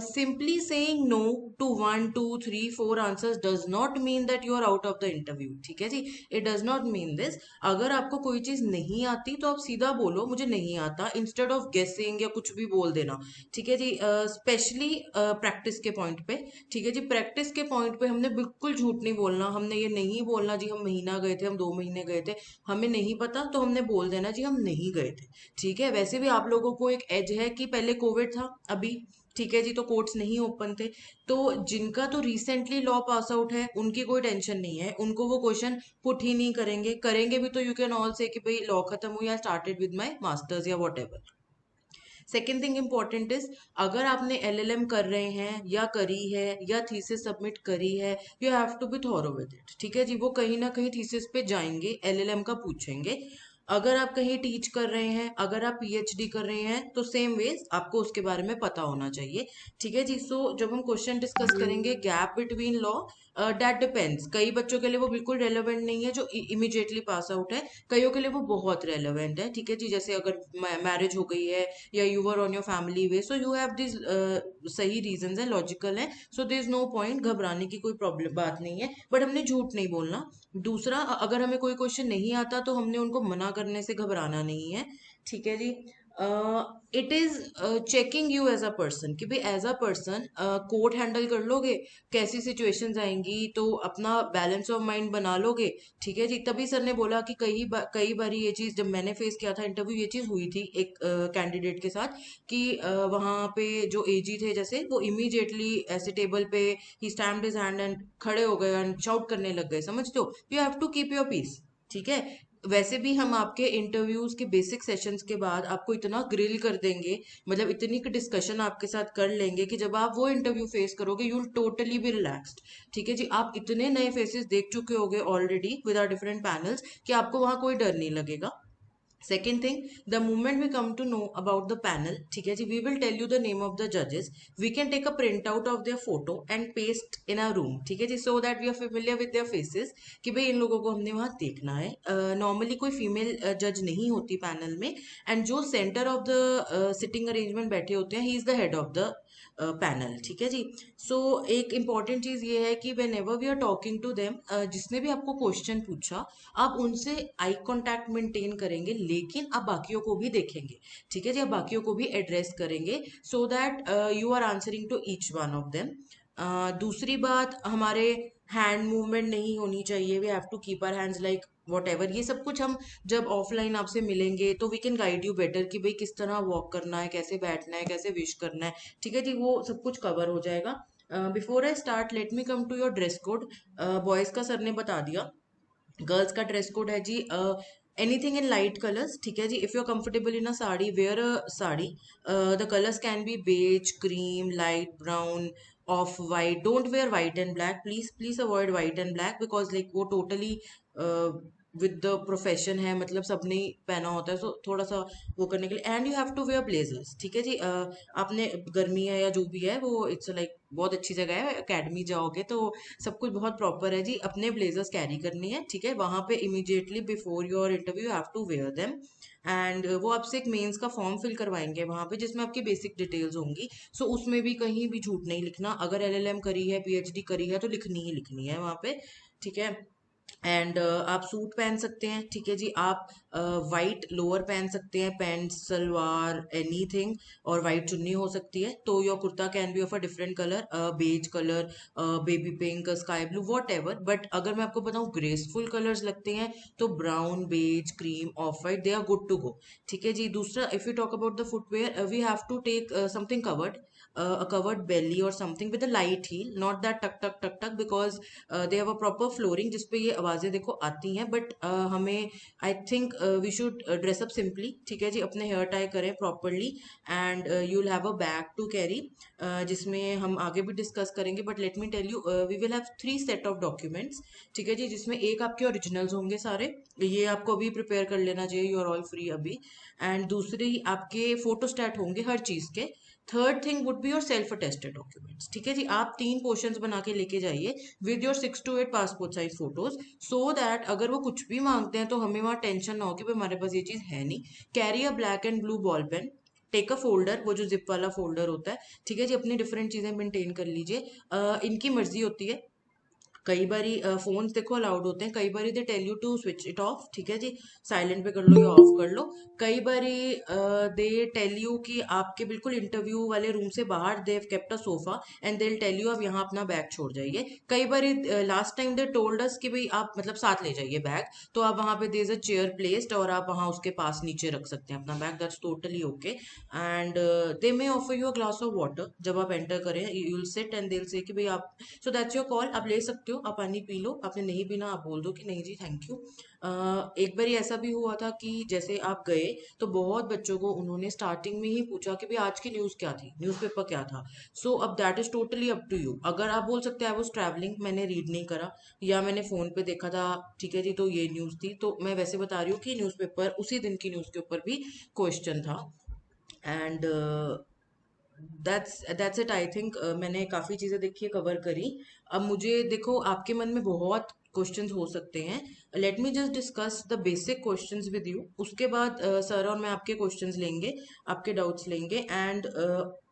Simply saying no to 1, 2, 3, 4 answers does not mean that you are out of the interview, ठीक है जी। it does not mean this। अगर आपको कोई चीज नहीं आती तो आप सीधा बोलो मुझे नहीं आता, इंस्टेड ऑफ गेसिंग या कुछ भी बोल देना, ठीक है जी। स्पेशली प्रैक्टिस के पॉइंट पे, ठीक है जी, प्रैक्टिस के पॉइंट पे हमने बिल्कुल झूठ नहीं बोलना। हमने ये नहीं बोलना जी हम महीना गए थे, हम 2 महीने गए थे, हमें नहीं पता तो हमने बोल देना जी हम नहीं गए थे, ठीक है। वैसे भी आप लोगों को एक एज है कि पहले कोविड था, अभी ठीक है जी, तो कोर्ट्स नहीं ओपन थे। तो जिनका तो रिसेंटली लॉ पास आउट है उनकी कोई टेंशन नहीं है, उनको वो क्वेश्चन पुट ही नहीं करेंगे, करेंगे भी तो यू कैन ऑल से कि भाई लॉ खत्म हुई, या स्टार्टेड विद माय मास्टर्स या what ever. Second thing important is, अगर आपने एलएलएम कर रहे हैं या करी है या थीसिस सबमिट करी है, you have to be thorough with it, ठीक है जी। वो कहीं ना कहीं थीसिस पे जाएंगे, एलएलएम का पूछेंगे। अगर आप कहीं टीच कर रहे हैं, अगर आप पीएचडी कर रहे हैं, तो सेम वेज आपको उसके बारे में पता होना चाहिए, ठीक है जी। सो जब हम क्वेश्चन डिस्कस करेंगे gap between law, that depends. कई बच्चों के लिए वो बिल्कुल रेलेवेंट नहीं है जो इमीडिएटली पास आउट है, कईयों के लिए वो बहुत रेलेवेंट है, ठीक है जी। जैसे अगर मैरिज हो गई है या you are on your family way, so you have this, सही रीजंस है, लॉजिकल है, so there is no point, घबराने की कोई प्रॉब्लम बात नहीं है, बट हमने झूठ नहीं बोलना। दूसरा, अगर हमें कोई क्वेश्चन नहीं आता तो हमने उनको मना करने से घबराना नहीं है, ठीक है जी। It is checking you as a person कि भाई as a person court handle कर लोगे, कैसी सिचुएशंस आएंगी तो अपना बैलेंस ऑफ माइंड बना लोगे, ठीक है जी। तभी सर ने बोला कि कई बार ये चीज जब मैंने फेस किया था इंटरव्यू, ये चीज हुई थी एक कैंडिडेट के साथ कि वहां पे जो एजी थे जैसे, वो इमीडिएटली ऐसे टेबल पे ही स्टैम्प्ड हिज हैंड एंड खड़े हो गए एंड शाउट करने लग गए, समझते हो। You have to keep your peace, ठीक है। वैसे भी हम आपके इंटरव्यूज के बेसिक सेशंस के बाद आपको इतना ग्रिल कर देंगे, मतलब इतनी डिस्कशन आपके साथ कर लेंगे कि जब आप वो इंटरव्यू फेस करोगे you will totally B relaxed, ठीक है जी। आप इतने नए फेसेस देख चुके होगे already with our different panels कि आपको वहां कोई डर नहीं लगेगा। Second thing, the moment we come to know about the panel, ठीक है जी, we will tell you the name of the judges. We can take a printout of their photo and paste in our room, ठीक है जी, so that we are familiar with their faces कि भाई इन लोगों को हमने वहाँ देखना है। नॉर्मली कोई फीमेल जज नहीं होती पैनल में, एंड जो centre of the sitting arrangement बैठे होते हैं, he is the head of the panel, ठीक है जी। सो एक इंपॉर्टेंट चीज ये है कि whenever we are talking to them, जिसने भी आपको क्वेश्चन पूछा, आप उनसे आई कांटेक्ट मेंटेन करेंगे, लेकिन आप बाकियों को भी देखेंगे, ठीक है जी, आप बाकियों को भी एड्रेस करेंगे, so that you are answering to each one of them. दूसरी बात, हमारे हैंड मूवमेंट नहीं होनी चाहिए, we have to keep our hands like whatever. ये सब कुछ हम जब ऑफलाइन आपसे मिलेंगे तो we can guide you better कि भाई किस तरह वॉक करना है, कैसे बैठना है, कैसे विश करना है, ठीक है जी, वो सब कुछ कवर हो जाएगा। Before I start let me come to your dress code. Boys का सर ने बता दिया, गर्ल्स का ड्रेस कोड है जी एनीथिंग इन लाइट कलर्स, ठीक है जी। If you are comfortable in a sari, wear a sari. The colours can be beige, cream, light brown, off white. Don't wear white and black, please please avoid white and black, because like वो टोटली विद द प्रोफेशन है, मतलब सबने ही पहना होता है, सो थोड़ा सा वो करने के लिए। And you have to wear blazers, ठीक है जी। आपने गर्मी है या जो भी है, वो इट्स लाइक बहुत अच्छी जगह है, एकेडमी जाओगे तो सब कुछ बहुत प्रॉपर है जी। अपने ब्लेजर्स कैरी करनी है, ठीक है, वहां पे immediately before your interview have to wear them. And वो आपसे एक मेंस का फॉर्म फिल करवाएंगे वहां पे, जिसमें आपकी बेसिक डिटेल्स होंगी। सो उसमें भी कहीं भी झूठ नहीं लिखना, अगर एलएलएम करी है, पीएचडी करी है, तो लिखनी ही लिखनी है वहां पे, ठीक है। एंड आप सूट पहन सकते हैं, ठीक है जी। आप वाइट लोअर पहन सकते हैं, पैंट सलवार एनीथिंग, और वाइट चुन्नी हो सकती है। तो your kurta can be of a different colour, beige colour, baby pink, sky blue, whatever. But अगर मैं आपको बताऊं ग्रेसफुल कलर्स लगते हैं तो brown, beige, cream, off white, they are good to go, ठीक है जी। दूसरा, if you talk about the footwear, we have to take something covered, a covered belly or something with a light heel, not that tuck tuck tuck tuck, because they have a proper flooring जिसपे ये आवाजें देखो आती हैं। बट हमें I think we should dress up simply, ठीक है जी। अपने हेयर टाई करें properly, and you will have a bag to carry, जिसमें हम आगे भी डिस्कस करेंगे। But let me tell you, we will have 3 set of documents, ठीक है जी, जिसमें एक आपके ओरिजिनल्स होंगे सारे, ये आपको अभी प्रिपेयर कर लेना चाहिए, यू आर ऑल फ्री अभी। एंड दूसरी आपके फोटोस्टैट होंगे हर चीज के। Third thing would be your self attested documents, ठीक है जी। आप 3 पोर्शंस बना के लेके जाइए with your 6 to 8 passport size photos, so that अगर वो कुछ भी मांगते हैं तो हमें वहाँ टेंशन ना हो कि भाई हमारे पास ये चीज है नहीं। Carry a black and blue ball pen, take a folder, वो जो जिप वाला फोल्डर होता है, ठीक है जी। अपनी डिफरेंट चीजें मेंटेन कर लीजिए। इनकी मर्जी होती है, कई बारी फोन्स देखो अलाउड होते हैं, कई बारी they tell you to switch it off, ठीक है जी, साइलेंट पे कर लो या ऑफ कर लो। कई बारी दे टेल यू कि आपके बिल्कुल इंटरव्यू वाले रूम से बाहर they have kept a sofa and they tell you आप यहाँ अपना बैग छोड़ जाइए। कई बारी last time they told us कि भाई आप मतलब साथ ले जाइए बैग, तो आप वहाँ पे there is a chair placed और आप वहाँ उसके पास नीचे रख सकते हैं अपना bag, that's totally okay. And they may offer you a glass of water जब आप एंटर करें, you will sit and they will say कि भाई आप, सो दैट्स योर कॉल, आप ले सकते हो, आप पानी पी लो, आपने नहीं पीना आप बोल दो कि नहीं जी थैंक यू। एक बार ऐसा भी हुआ था कि जैसे आप गए तो बहुत बच्चों को उन्होंने स्टार्टिंग में ही पूछा कि भाई आज की न्यूज़ क्या थी, न्यूज़पेपर क्या था। सो अब that is totally up to you. अगर आप बोल सकते हैं आई वाज ट्रैवलिंग, मैंने रीड नहीं करा या मैंने फोन पे देखा था, ठीक है जी, तो ये न्यूज़ थी, तो मैं वैसे बता रही हूँ कि न्यूज़पेपर उसी दिन की न्यूज़ के ऊपर भी क्वेश्चन था। And that's it I think. मैंने काफ़ी चीज़ें देखी है, कवर करी। अब मुझे देखो आपके मन में बहुत क्वेश्चंस हो सकते हैं, let me just discuss the basic questions with you. उसके बाद सर और मैं आपके क्वेश्चंस लेंगे, आपके डाउट्स लेंगे। एंड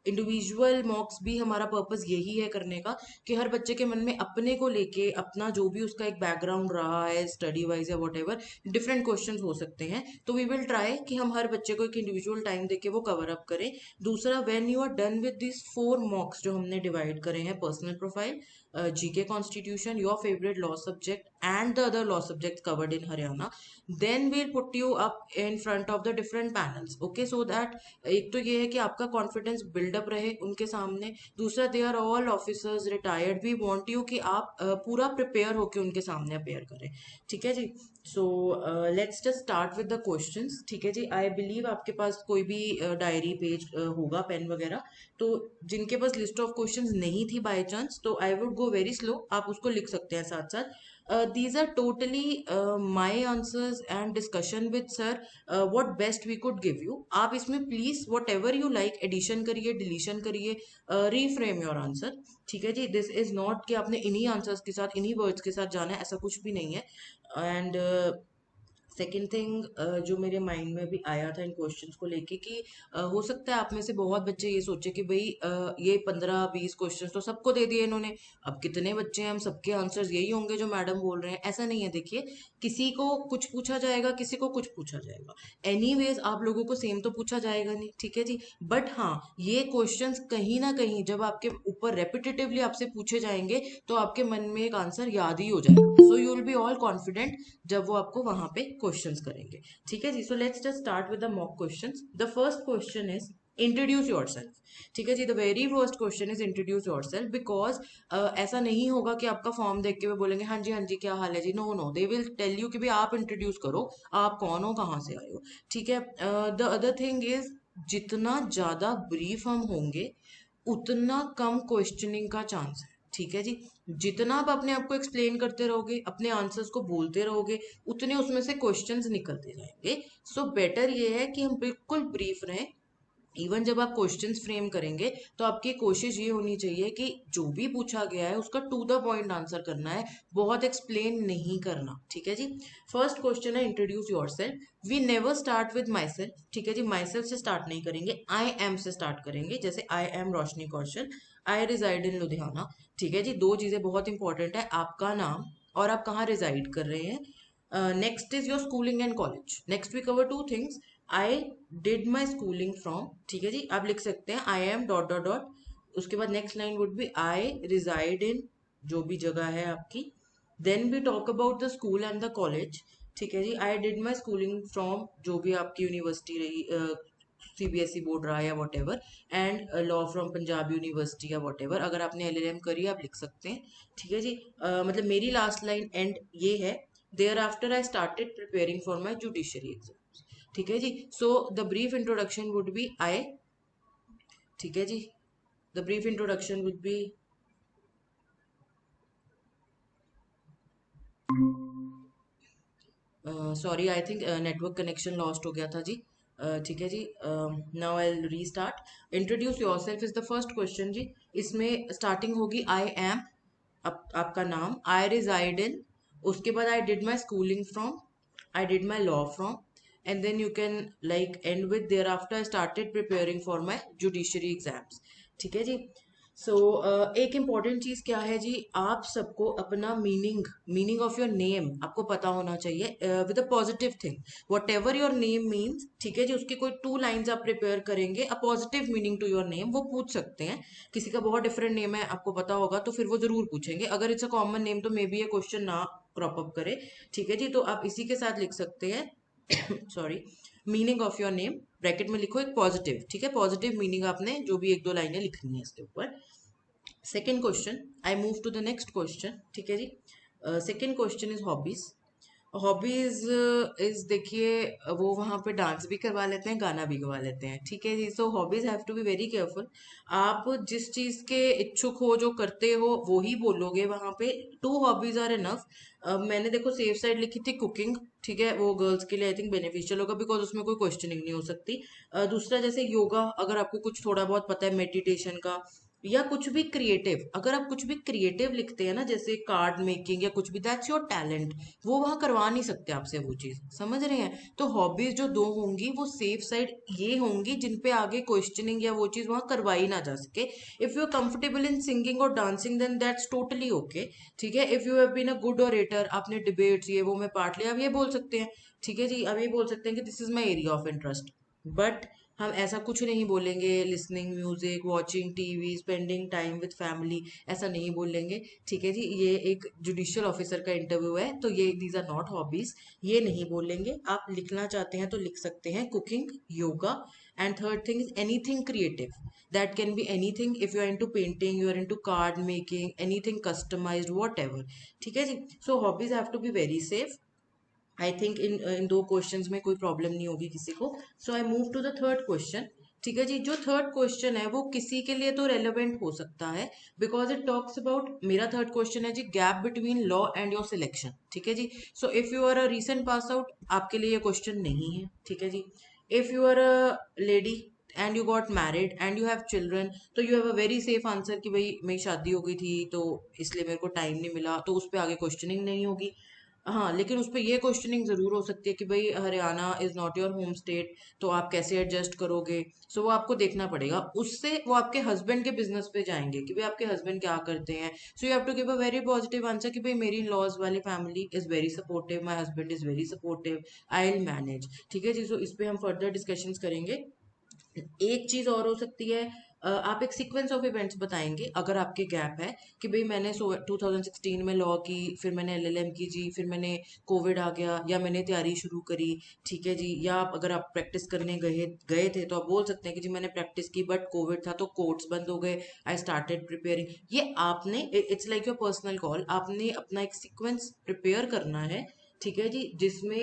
इंडिविजुअल मॉक्स भी हमारा पर्पस यही है करने का कि हर बच्चे के मन में अपने को लेके अपना जो भी उसका एक बैकग्राउंड रहा है स्टडी वाइज या वट एवर, डिफरेंट क्वेश्चंस हो सकते हैं। तो वी विल ट्राई कि हम हर बच्चे को एक इंडिविजुअल टाइम देके वो कवर अप करें। दूसरा, when you are done with this 4 mocks जो हमने डिवाइड करे हैं, personal profile, GK, constitution, your favourite law subject and the other law subject covered in Haryana, then we'll put you up in front of the different panels, okay, so that एक तो ये है कि आपका कॉन्फिडेंस बिल्डअप रहे उनके सामने। दूसरा, they are all officers retired, we want you कि आप पूरा प्रिपेयर होके उनके सामने अपेयर करें, ठीक है जी। So let's just start with the questions, ठीक है जी। आई बिलीव आपके पास कोई भी डायरी पेज होगा, पेन वगैरह, तो जिनके पास लिस्ट ऑफ क्वेश्चंस नहीं थी बाय चांस, तो I would go very slow, आप उसको लिख सकते हैं साथ साथ। These are totally my answers and discussion with sir, what best we could give you. आप इसमें please whatever you like addition करिए, डिलीशन करिए, रीफ्रेम योर आंसर, ठीक है जी। दिस इज नॉट कि आपने इन्हीं आंसर्स के साथ इन्हीं वर्ड्स के साथ जाना है, ऐसा कुछ भी नहीं है। एंड सेकेंड थिंग जो मेरे माइंड में भी आया था इन क्वेश्चंस को लेके कि हो सकता है आप में से बहुत बच्चे ये सोचे कि भाई ये 15-20 क्वेश्चंस तो सबको दे दिए इन्होंने, अब कितने बच्चे हैं, हम सबके आंसर्स यही होंगे जो मैडम बोल रहे हैं। ऐसा नहीं है, देखिए, किसी को कुछ पूछा जाएगा, किसी को कुछ पूछा जाएगा, एनीवेज आप लोगों को सेम तो पूछा जाएगा नहीं, ठीक है जी। बट हाँ, ये क्वेश्चंस कहीं ना कहीं जब आपके ऊपर रेपिटेटिवली आपसे पूछे जाएंगे तो आपके मन में एक आंसर याद ही हो जाएगा, so you will be all confident जब वो आपको वहां पे क्वेश्चंस करेंगे, ठीक है जी। So let's just start with the mock questions. The first question is introduce yourself, ठीक है जी। The very first question is introduce yourself, because ऐसा नहीं होगा कि आपका फॉर्म देख के वो बोलेंगे हाँ जी क्या हाल है जी, no no, they will tell you कि भाई आप इंट्रोड्यूस करो, आप कौन हो, कहाँ से आए हो, ठीक है। द अदर थिंग इज, जितना ज्यादा ब्रीफ हम होंगे उतना कम क्वेश्चनिंग का चांस है, ठीक है जी। जितना आप अपने आप को एक्सप्लेन करते रहोगे, अपने आंसर्स को बोलते रहोगे, उतने उसमें से क्वेश्चंस निकलते जाएंगे। सो बेटर ये है कि हम बिल्कुल ब्रीफ रहें। इवन जब आप क्वेश्चंस फ्रेम करेंगे तो आपकी कोशिश ये होनी चाहिए कि जो भी पूछा गया है उसका टू द पॉइंट आंसर करना है, बहुत एक्सप्लेन नहीं करना, ठीक है जी। फर्स्ट क्वेश्चन है introduce yourself. We never start with myself, ठीक है जी, माई सेल्फ से स्टार्ट नहीं करेंगे, आई एम से स्टार्ट करेंगे। जैसे I am Roshni Kaushal, I reside in Ludhiana, ठीक है जी। दो चीजें बहुत इंपॉर्टेंट है, आपका नाम और आप कहाँ रिजाइड कर रहे हैं। Next is your schooling and college. Next we cover two things. I did my schooling from, ठीक है जी, आप लिख सकते हैं I am dot dot dot, उसके बाद next line would be I reside in, जो भी जगह है आपकी। Then we talk about the school and the college, ठीक है जी, I did my schooling from जो भी आपकी यूनिवर्सिटी रही, सीबीएसई बोर्ड रहा या what ever, and law from Punjab university या वॉट एवर। अगर आपने एलएलएम करी आप लिख सकते हैं, ठीक है जी। मतलब मेरी लास्ट लाइन एंड ये है, thereafter I started preparing for my judiciary exam, ठीक है जी। So the brief introduction would be I, ठीक है जी, the brief introduction would be sorry, I think network connection lost हो गया था जी। ठीक है जी, now I will restart. Introduce yourself is the first question जी। इसमें स्टार्टिंग होगी आई एम, आपका नाम, आई रिजाइड इन, उसके बाद I did my schooling from, I did my law from, and then you can like and with thereafter I started preparing for my judiciary exams, ठीक है जी। सो एक इम्पॉर्टेंट चीज क्या है जी, आप सबको अपना मीनिंग ऑफ योर नेम आपको पता होना चाहिए with a positive thing, what ever your name means, ठीक है जी। उसकी कोई 2 लाइन्स आप प्रिपेयर करेंगे, a positive meaning to your name, वो पूछ सकते हैं। किसी का बहुत डिफरेंट नेम है आपको पता होगा तो फिर वो जरूर पूछेंगे। अगर इट्स अ कॉमन नेम तो मे बी ये क्वेश्चन ना क्रॉप अप करे, ठीक है जी। तो आप इसी के साथ लिख सकते हैं sorry, meaning of your name, bracket में लिखो एक पॉजिटिव, ठीक है, पॉजिटिव मीनिंग आपने जो भी 1-2 लाइनें लिखनी है इसके ऊपर। Second question, I move to the next question, ठीक है जी। Second question is hobbies. Hobbies is देखिए, वो वहाँ पे डांस भी करवा लेते हैं, गाना भी गवा लेते हैं, ठीक है जी। So hobbies have to be very careful. आप जिस चीज के इच्छुक हो, जो करते हो, वो ही बोलोगे वहाँ पे। 2 हॉबीज आर इनफ। मैंने देखो सेफ साइड लिखी थी कुकिंग, ठीक है, वो गर्ल्स के लिए आई थिंक बेनिफिशियल होगा बिकॉज उसमें कोई क्वेश्चनिंग नहीं हो सकती। दूसरा जैसे योगा, अगर आपको कुछ थोड़ा बहुत पता है मेडिटेशन का, या कुछ भी क्रिएटिव, अगर आप कुछ भी क्रिएटिव लिखते हैं ना, जैसे कार्ड मेकिंग या कुछ भी, दैट्स योर टैलेंट, वो वहां करवा नहीं सकते आपसे वो चीज, समझ रहे हैं। तो हॉबीज जो 2 होंगी वो सेफ साइड ये होंगी जिन पे आगे क्वेश्चनिंग या वो चीज वहां करवाई ना जा सके। If you are comfortable in singing और dancing then that's totally okay, ठीक है। If you have been a good orator, आपने डिबेट्स ये वो में पार्ट लिया, आप ये बोल सकते हैं, ठीक है जी। अब ये बोल सकते हैं कि this is my area of interest, but हम ऐसा कुछ नहीं बोलेंगे listening music, watching TV, spending time with family, ऐसा नहीं बोलेंगे, ठीक है जी। ये एक जुडिशियल ऑफिसर का इंटरव्यू है तो ये दीज आर नॉट हॉबीज, ये नहीं बोलेंगे। आप लिखना चाहते हैं तो लिख सकते हैं cooking, yoga, and third thing is anything creative, that can be anything, if you are into painting, you are into card making, anything customised whatever, ठीक है जी। So hobbies have to be very safe. I think in 2 questions में कोई प्रॉब्लम नहीं होगी किसी को। So I move to the third question, ठीक है जी। जो थर्ड क्वेश्चन है वो किसी के लिए तो रेलेवेंट हो सकता है बिकॉज इट टॉक्स अबाउट, मेरा थर्ड क्वेश्चन है जी, gap between law and your selection, ठीक है जी। So if you are a recent pass out, आपके लिए ये क्वेश्चन नहीं है, ठीक है जी। If you are a lady and you got married and you have children, तो you have a very safe answer कि भाई मेरी शादी हो गई थी तो इसलिए मेरे को टाइम नहीं मिला, तो उस पर आगे क्वेश्चनिंग नहीं होगी। हाँ, लेकिन उस पे ये क्वेश्चनिंग जरूर हो सकती है कि भाई Haryana is not your home state, तो आप कैसे एडजस्ट करोगे। सो वो आपको देखना पड़ेगा। उससे वो आपके हस्बैंड के बिजनेस पे जाएंगे कि भाई आपके हस्बैंड क्या करते हैं। So you have to give a very positive answer कि भाई मेरी लॉज वाली family is very supportive, my husband is very supportive, I will manage, ठीक है जी। सो इस पे हम फर्दर डिस्कशंस करेंगे। एक चीज और हो सकती है, आप एक सीक्वेंस ऑफ इवेंट्स बताएंगे अगर आपके गैप है कि भाई मैंने 2016 में लॉ की, फिर मैंने एलएलएम की जी, फिर मैंने कोविड आ गया या मैंने तैयारी शुरू करी, ठीक है जी। या अगर आप प्रैक्टिस करने गए गए थे तो आप बोल सकते हैं कि जी मैंने प्रैक्टिस की बट कोविड था तो कोर्ट्स बंद हो गए, आई स्टार्टेड प्रिपेयरिंग। ये आपने, it's like your personal call, आपने अपना एक सीक्वेंस प्रिपेयर करना है, ठीक है जी, जिसमें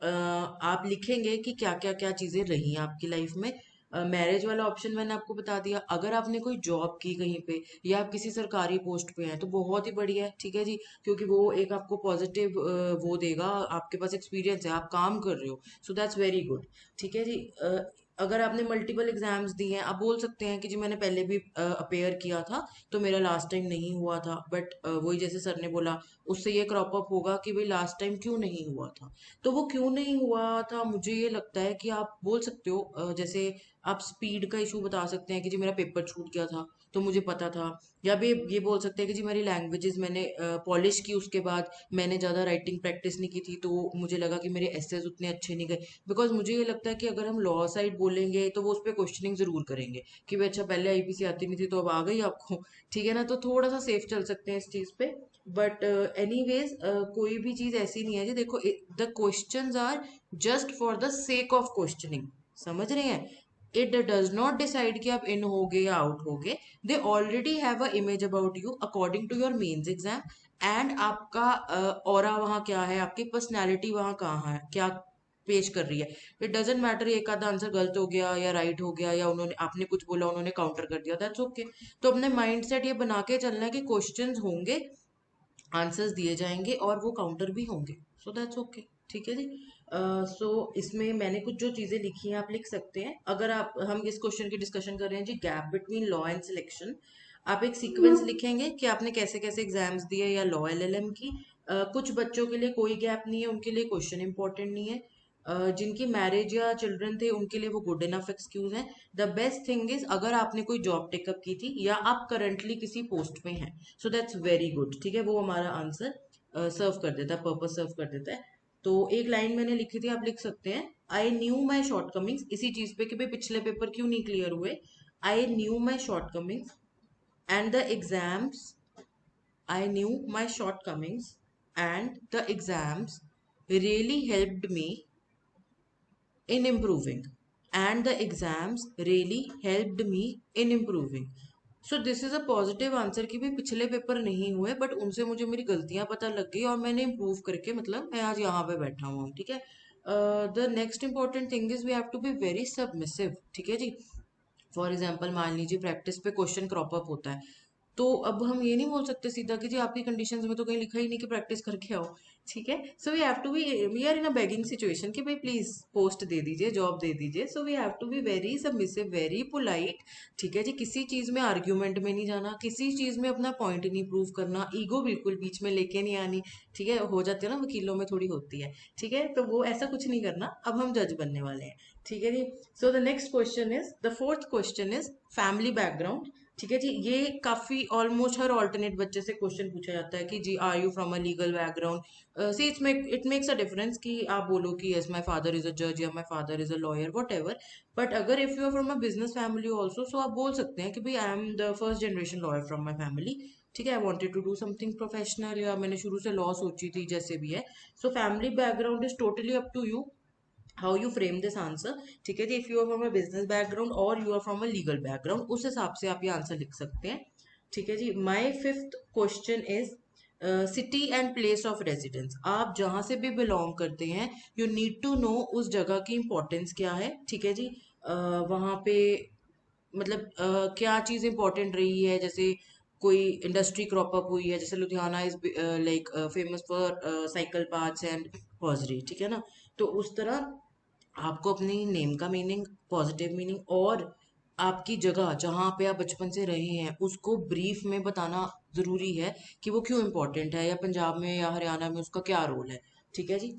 आप लिखेंगे कि क्या क्या क्या चीजें रही आपकी लाइफ में। मैरिज वाला ऑप्शन मैंने आपको बता दिया। अगर आपने कोई जॉब की कहीं पे या आप किसी सरकारी पोस्ट पे हैं तो बहुत ही बढ़िया है, ठीक है जी, क्योंकि वो एक आपको पॉजिटिव वो देगा, आपके पास एक्सपीरियंस है, आप काम कर रहे हो, सो दैट्स वेरी गुड, ठीक है जी। अगर आपने मल्टीपल एग्जाम्स दिए हैं, आप बोल सकते हैं कि जी मैंने पहले भी अपेयर किया था तो मेरा लास्ट टाइम नहीं हुआ था, बट वही जैसे सर ने बोला, उससे ये क्रॉप अप होगा कि भाई लास्ट टाइम क्यों नहीं हुआ था। तो वो क्यों नहीं हुआ था, मुझे ये लगता है कि आप बोल सकते हो जैसे आप स्पीड का इशू बता सकते हैं कि जी मेरा पेपर छूट गया था तो मुझे पता था, या भी ये बोल सकते हैं कि जी मेरी लैंग्वेजेस मैंने पॉलिश की, उसके बाद मैंने ज़्यादा राइटिंग प्रैक्टिस नहीं की थी तो मुझे लगा कि मेरे एसेज उतने अच्छे नहीं गए। बिकॉज मुझे ये लगता है कि अगर हम लॉ साइड बोलेंगे तो वो उस पर क्वेश्चनिंग ज़रूर करेंगे कि भाई अच्छा पहले आईपीसी आती नहीं थी तो अब आ गई आपको, ठीक है ना, तो थोड़ा सा सेफ चल सकते हैं इस चीज़ पे। बट एनीवेज कोई भी चीज़ ऐसी नहीं है जी, देखो the questions are just for the sake of questioning, समझ रहे हैं? इट डज नॉट डिसाइड कि आप इन होगे या आउट होगे। They already have a image about you according to your mains exam, and आपका ऑरा वहाँ क्या है, आपकी पर्सनैलिटी वहाँ कहाँ है, क्या पेश कर रही है। इट डजेंट मैटर एक आधा आंसर गलत हो गया या राइट हो गया, या उन्होंने आपने कुछ बोला उन्होंने काउंटर कर दिया, दैट्स ओके। तो अपने माइंड सेट ये बना के चलना है कि क्वेश्चंस होंगे, आंसर्स दिए जाएंगे और वो काउंटर भी होंगे, सो दैट्स ओके, ठीक है जी। सो इसमें मैंने कुछ जो चीजें लिखी हैं आप लिख सकते हैं। अगर आप हम इस क्वेश्चन की डिस्कशन कर रहे हैं जी, gap between law and selection, आप एक सीक्वेंस लिखेंगे कि आपने कैसे कैसे एग्जाम्स दिए या लॉ एलएलएम की। कुछ बच्चों के लिए कोई गैप नहीं है, उनके लिए क्वेश्चन इंपॉर्टेंट नहीं है। जिनकी मैरिज या चिल्ड्रन थे उनके लिए वो गुड इनफ एक्सक्यूज है। द बेस्ट थिंग इज अगर आपने कोई जॉब टेकअप की थी या आप करंटली किसी पोस्ट पे हैं, सो दैट्स वेरी गुड, ठीक है, वो हमारा आंसर सर्व कर देता है, पर्पस सर्व कर देता है। तो एक लाइन मैंने लिखी थी, आप लिख सकते हैं, आई न्यू माई शॉर्टकमिंग्स, इसी चीज पे कि भाई पिछले पेपर क्यों नहीं क्लियर हुए। I knew my shortcomings and the exams, I knew my shortcomings and the exams really helped me in improving, and the exams really helped me in improving. So this is a positive answer कि भाई पिछले पेपर नहीं हुए बट उनसे मुझे मेरी गलतियां पता लग गई और मैंने इम्प्रूव करके मतलब मैं आज यहाँ पे बैठा हुआ हूँ, ठीक है। The next important thing is we have to be very submissive, ठीक है जी। फॉर एग्जाम्पल मान लीजिए प्रैक्टिस पे क्वेश्चन क्रॉप अप होता है, तो अब हम ये नहीं बोल सकते सीधा कि जी आपकी कंडीशंस में तो कहीं लिखा ही नहीं कि प्रैक्टिस करके आओ, ठीक है। So we have to be, we are in a begging situation कि भाई प्लीज पोस्ट दे दीजिए, जॉब दे दीजिए, so we have to be very submissive, very polite, ठीक है जी। किसी चीज में आर्ग्यूमेंट में नहीं जाना, किसी चीज में अपना पॉइंट नहीं प्रूव करना, ईगो बिल्कुल बीच में लेके नहीं आनी, ठीक है, हो जाती है ना, वकीलों में थोड़ी होती है, ठीक है, तो वो ऐसा कुछ नहीं करना। अब हम जज बनने वाले हैं, ठीक है जी। So the next question is, the fourth question is family background, ठीक है जी। ये काफी ऑलमोस्ट हर ऑल्टरनेट बच्चे से क्वेश्चन पूछा जाता है कि जी are you from a legal background. See it makes a difference कि आप बोलो कि yes my father is a जज या my father is a lawyer, whatever. But अगर if you are from a business family also, so आप बोल सकते हैं कि भाई I am the first generation lawyer from my family, ठीक है, I wanted to do something professional, या मैंने शुरू से लॉ सोची थी, जैसे भी है। So family background is totally up to you how you frame this answer, ठीक है जी। If you are from a business background और you are from a legal background, उस हिसाब से आप ये आंसर लिख सकते हैं, ठीक है जी। My fifth question is city and place of residence, आप जहां से भी बिलोंग करते हैं यू नीड टू नो उस जगह की इंपॉर्टेंस क्या है, ठीक है जी। वहां पे मतलब क्या चीज इंपॉर्टेंट रही है, जैसे कोई इंडस्ट्री क्रॉप अप हुई है, जैसे Ludhiana is like famous for cycle paths and hosiery, ठीक है ना। तो उस तरह आपको अपनी नेम का मीनिंग, पॉजिटिव मीनिंग, और आपकी जगह जहाँ पे आप बचपन से रहे हैं उसको ब्रीफ में बताना जरूरी है कि वो क्यों इम्पोर्टेंट है, या पंजाब में या हरियाणा में उसका क्या रोल है, ठीक है जी।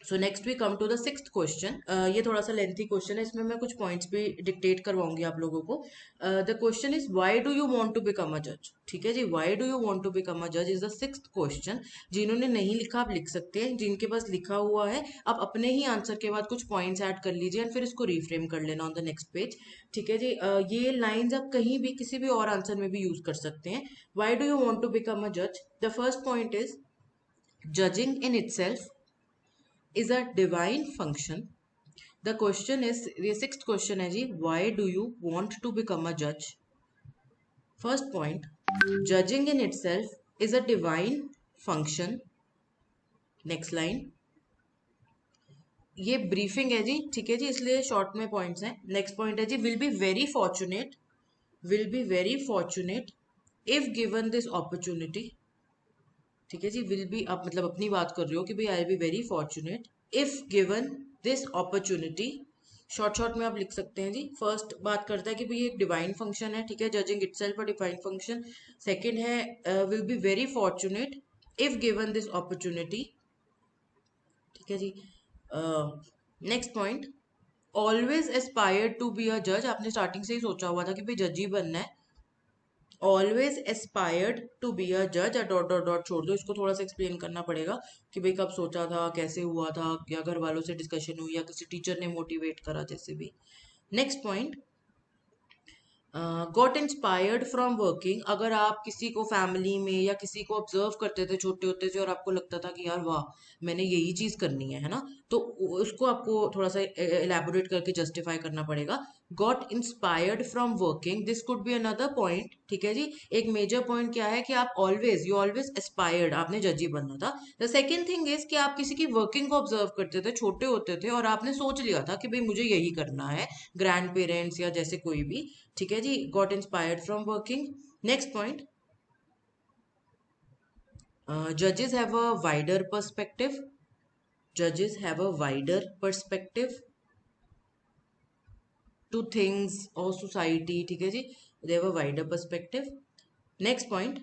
So next we come to the sixth question. ये थोड़ा सा लेंथी क्वेश्चन है, इसमें मैं कुछ पॉइंट्स भी डिक्टेट करवाऊंगी आप लोगों को। The question is why do you want to become a जज, ठीक है जी। Why do you want to become a जज इज द सिक्स्थ क्वेश्चन। जिन्होंने नहीं लिखा आप लिख सकते हैं, जिनके पास लिखा हुआ है आप अपने ही आंसर के बाद कुछ पॉइंट्स ऐड कर लीजिए एंड फिर इसको रिफ्रेम कर लेना ऑन द नेक्स्ट पेज, ठीक है जी। ये लाइंस आप कहीं भी किसी भी और आंसर में भी यूज कर सकते हैं। Why do you want to become a जज, the first point is judging in itself is a divine function. The question is, the sixth question है जी, why do you want to become a judge? First point, judging in itself is a divine function. Next line, ये ब्रीफिंग है जी, ठीक है जी, इसलिए शॉर्ट में पॉइंट्स हैं। नेक्स्ट पॉइंट है जी, will be very fortunate if given this opportunity, ठीक है जी। विल बी आप मतलब अपनी बात कर रहे हो कि भाई I be very fortunate if given this opportunity. Short short में आप लिख सकते हैं जी। फर्स्ट बात करता है कि भाई एक डिवाइन फंक्शन है, ठीक है, judging itself a divine function. Second है will be very fortunate if given this opportunity, ठीक है जी। Next point, always aspired to be a जज, आपने स्टार्टिंग से ही सोचा हुआ था कि भाई जज ही बनना है। Always aspired to be a जज, डॉट डॉट डॉट छोड़ दो, इसको थोड़ा सा एक्सप्लेन करना पड़ेगा कि भाई कब सोचा था, कैसे हुआ था, या घर वालों से डिस्कशन हुई या किसी टीचर ने मोटिवेट करा, जैसे भी। Next point, got inspired from working, अगर आप किसी को फैमिली में या किसी को ऑब्जर्व करते थे छोटे होते थे और आपको लगता था कि यार वाह मैंने यही चीज करनी है ना, तो उसको आपको थोड़ा सा एलैबोरेट करके जस्टिफाई करना पड़ेगा। Got inspired from working, this could be another point, ठीक है जी। एक मेजर पॉइंट क्या है कि आप ऑलवेज, यू ऑलवेज एस्पायर्ड, आपने जज ही बनना था। द सेकेंड थिंग इज कि आप किसी की वर्किंग को ऑब्जर्व करते थे छोटे होते थे और आपने सोच लिया था कि भाई मुझे यही करना है, ग्रैंड पेरेंट्स या जैसे कोई भी, ठीक है जी। Got inspired from working. Next point, जजेस हैव अ वाइडर पर्सपेक्टिव, जजेस have a wider perspective two things और सोसाइटी, ठीक है जी, दे have a wider perspective. Next point,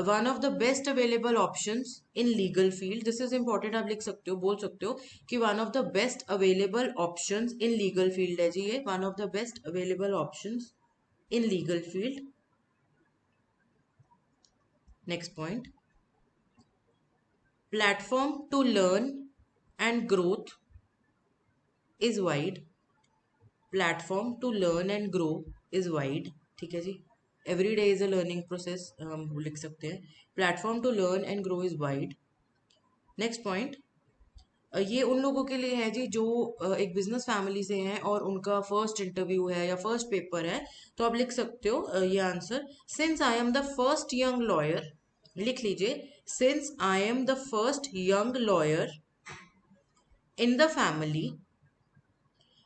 one of the best available options in legal field, this is important, आप लिख सकते हो, बोल सकते हो कि one of the best available options in legal field है जी, ये one of the best available options in legal field. Next point, platform to learn and growth is wide, platform to learn and grow is wide, ठीक है जी। every day is a learning process, हम लिख सकते हैं, platform to learn and grow is wide। next point, ये उन लोगों के लिए है जी जो एक बिजनेस फैमिली से हैं और उनका फर्स्ट इंटरव्यू है या फर्स्ट पेपर है, तो आप लिख सकते हो ये answer, since I am the first young lawyer, लिख लीजिए, since I am the first young lawyer in the family,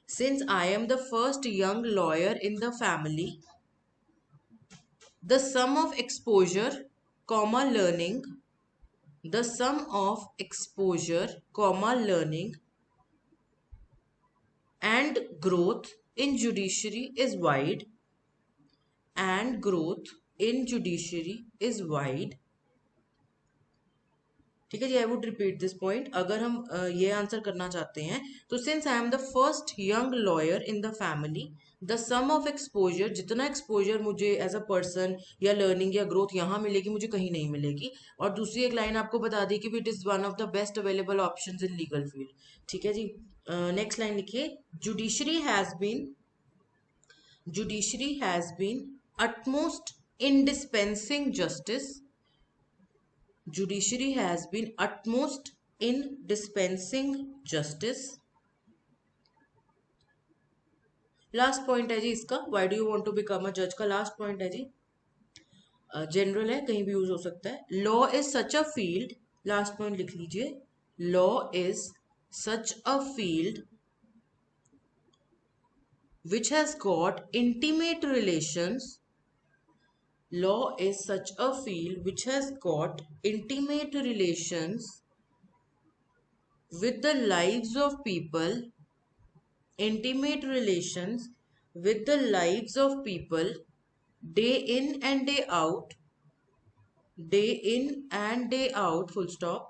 since I am the first young lawyer in the family, the sum of exposure, comma learning, the sum of exposure, comma learning and growth in judiciary is wide, and growth in judiciary is wide, ठीक है जी। I would repeat this point, अगर हम ये आंसर करना चाहते हैं तो since I am the first young lawyer in the family, the sum of exposure, जितना एक्सपोजर मुझे एज अ पर्सन या लर्निंग या ग्रोथ यहाँ मिलेगी मुझे कहीं नहीं मिलेगी, और दूसरी एक लाइन आपको बता दी कि it is one of the best available options in legal field, ठीक है जी। नेक्स्ट लाइन लिखिए, judiciary has been, judiciary has been utmost in dispensing justice, judiciary has been utmost in dispensing justice। Last point है जी इसका, why do you want to become a जज का लास्ट पॉइंट है जी, जनरल है, कहीं भी यूज हो सकता है। Law is such a field, last point लिख लीजिए, law is such a field which has got intimate relations, law is such a field which has got intimate relations with the lives of people, intimate relations with the lives of people, day in and day out, day in and day out, full stop.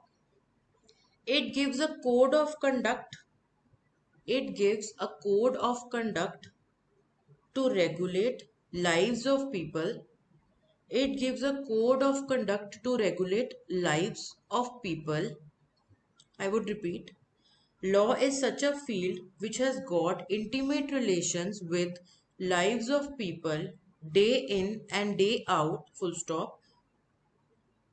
It gives a code of conduct, it gives a code of conduct to regulate lives of people, it gives a code of conduct to regulate lives of people. I would repeat, law is such a field which has got intimate relations with lives of people, day in and day out, full stop.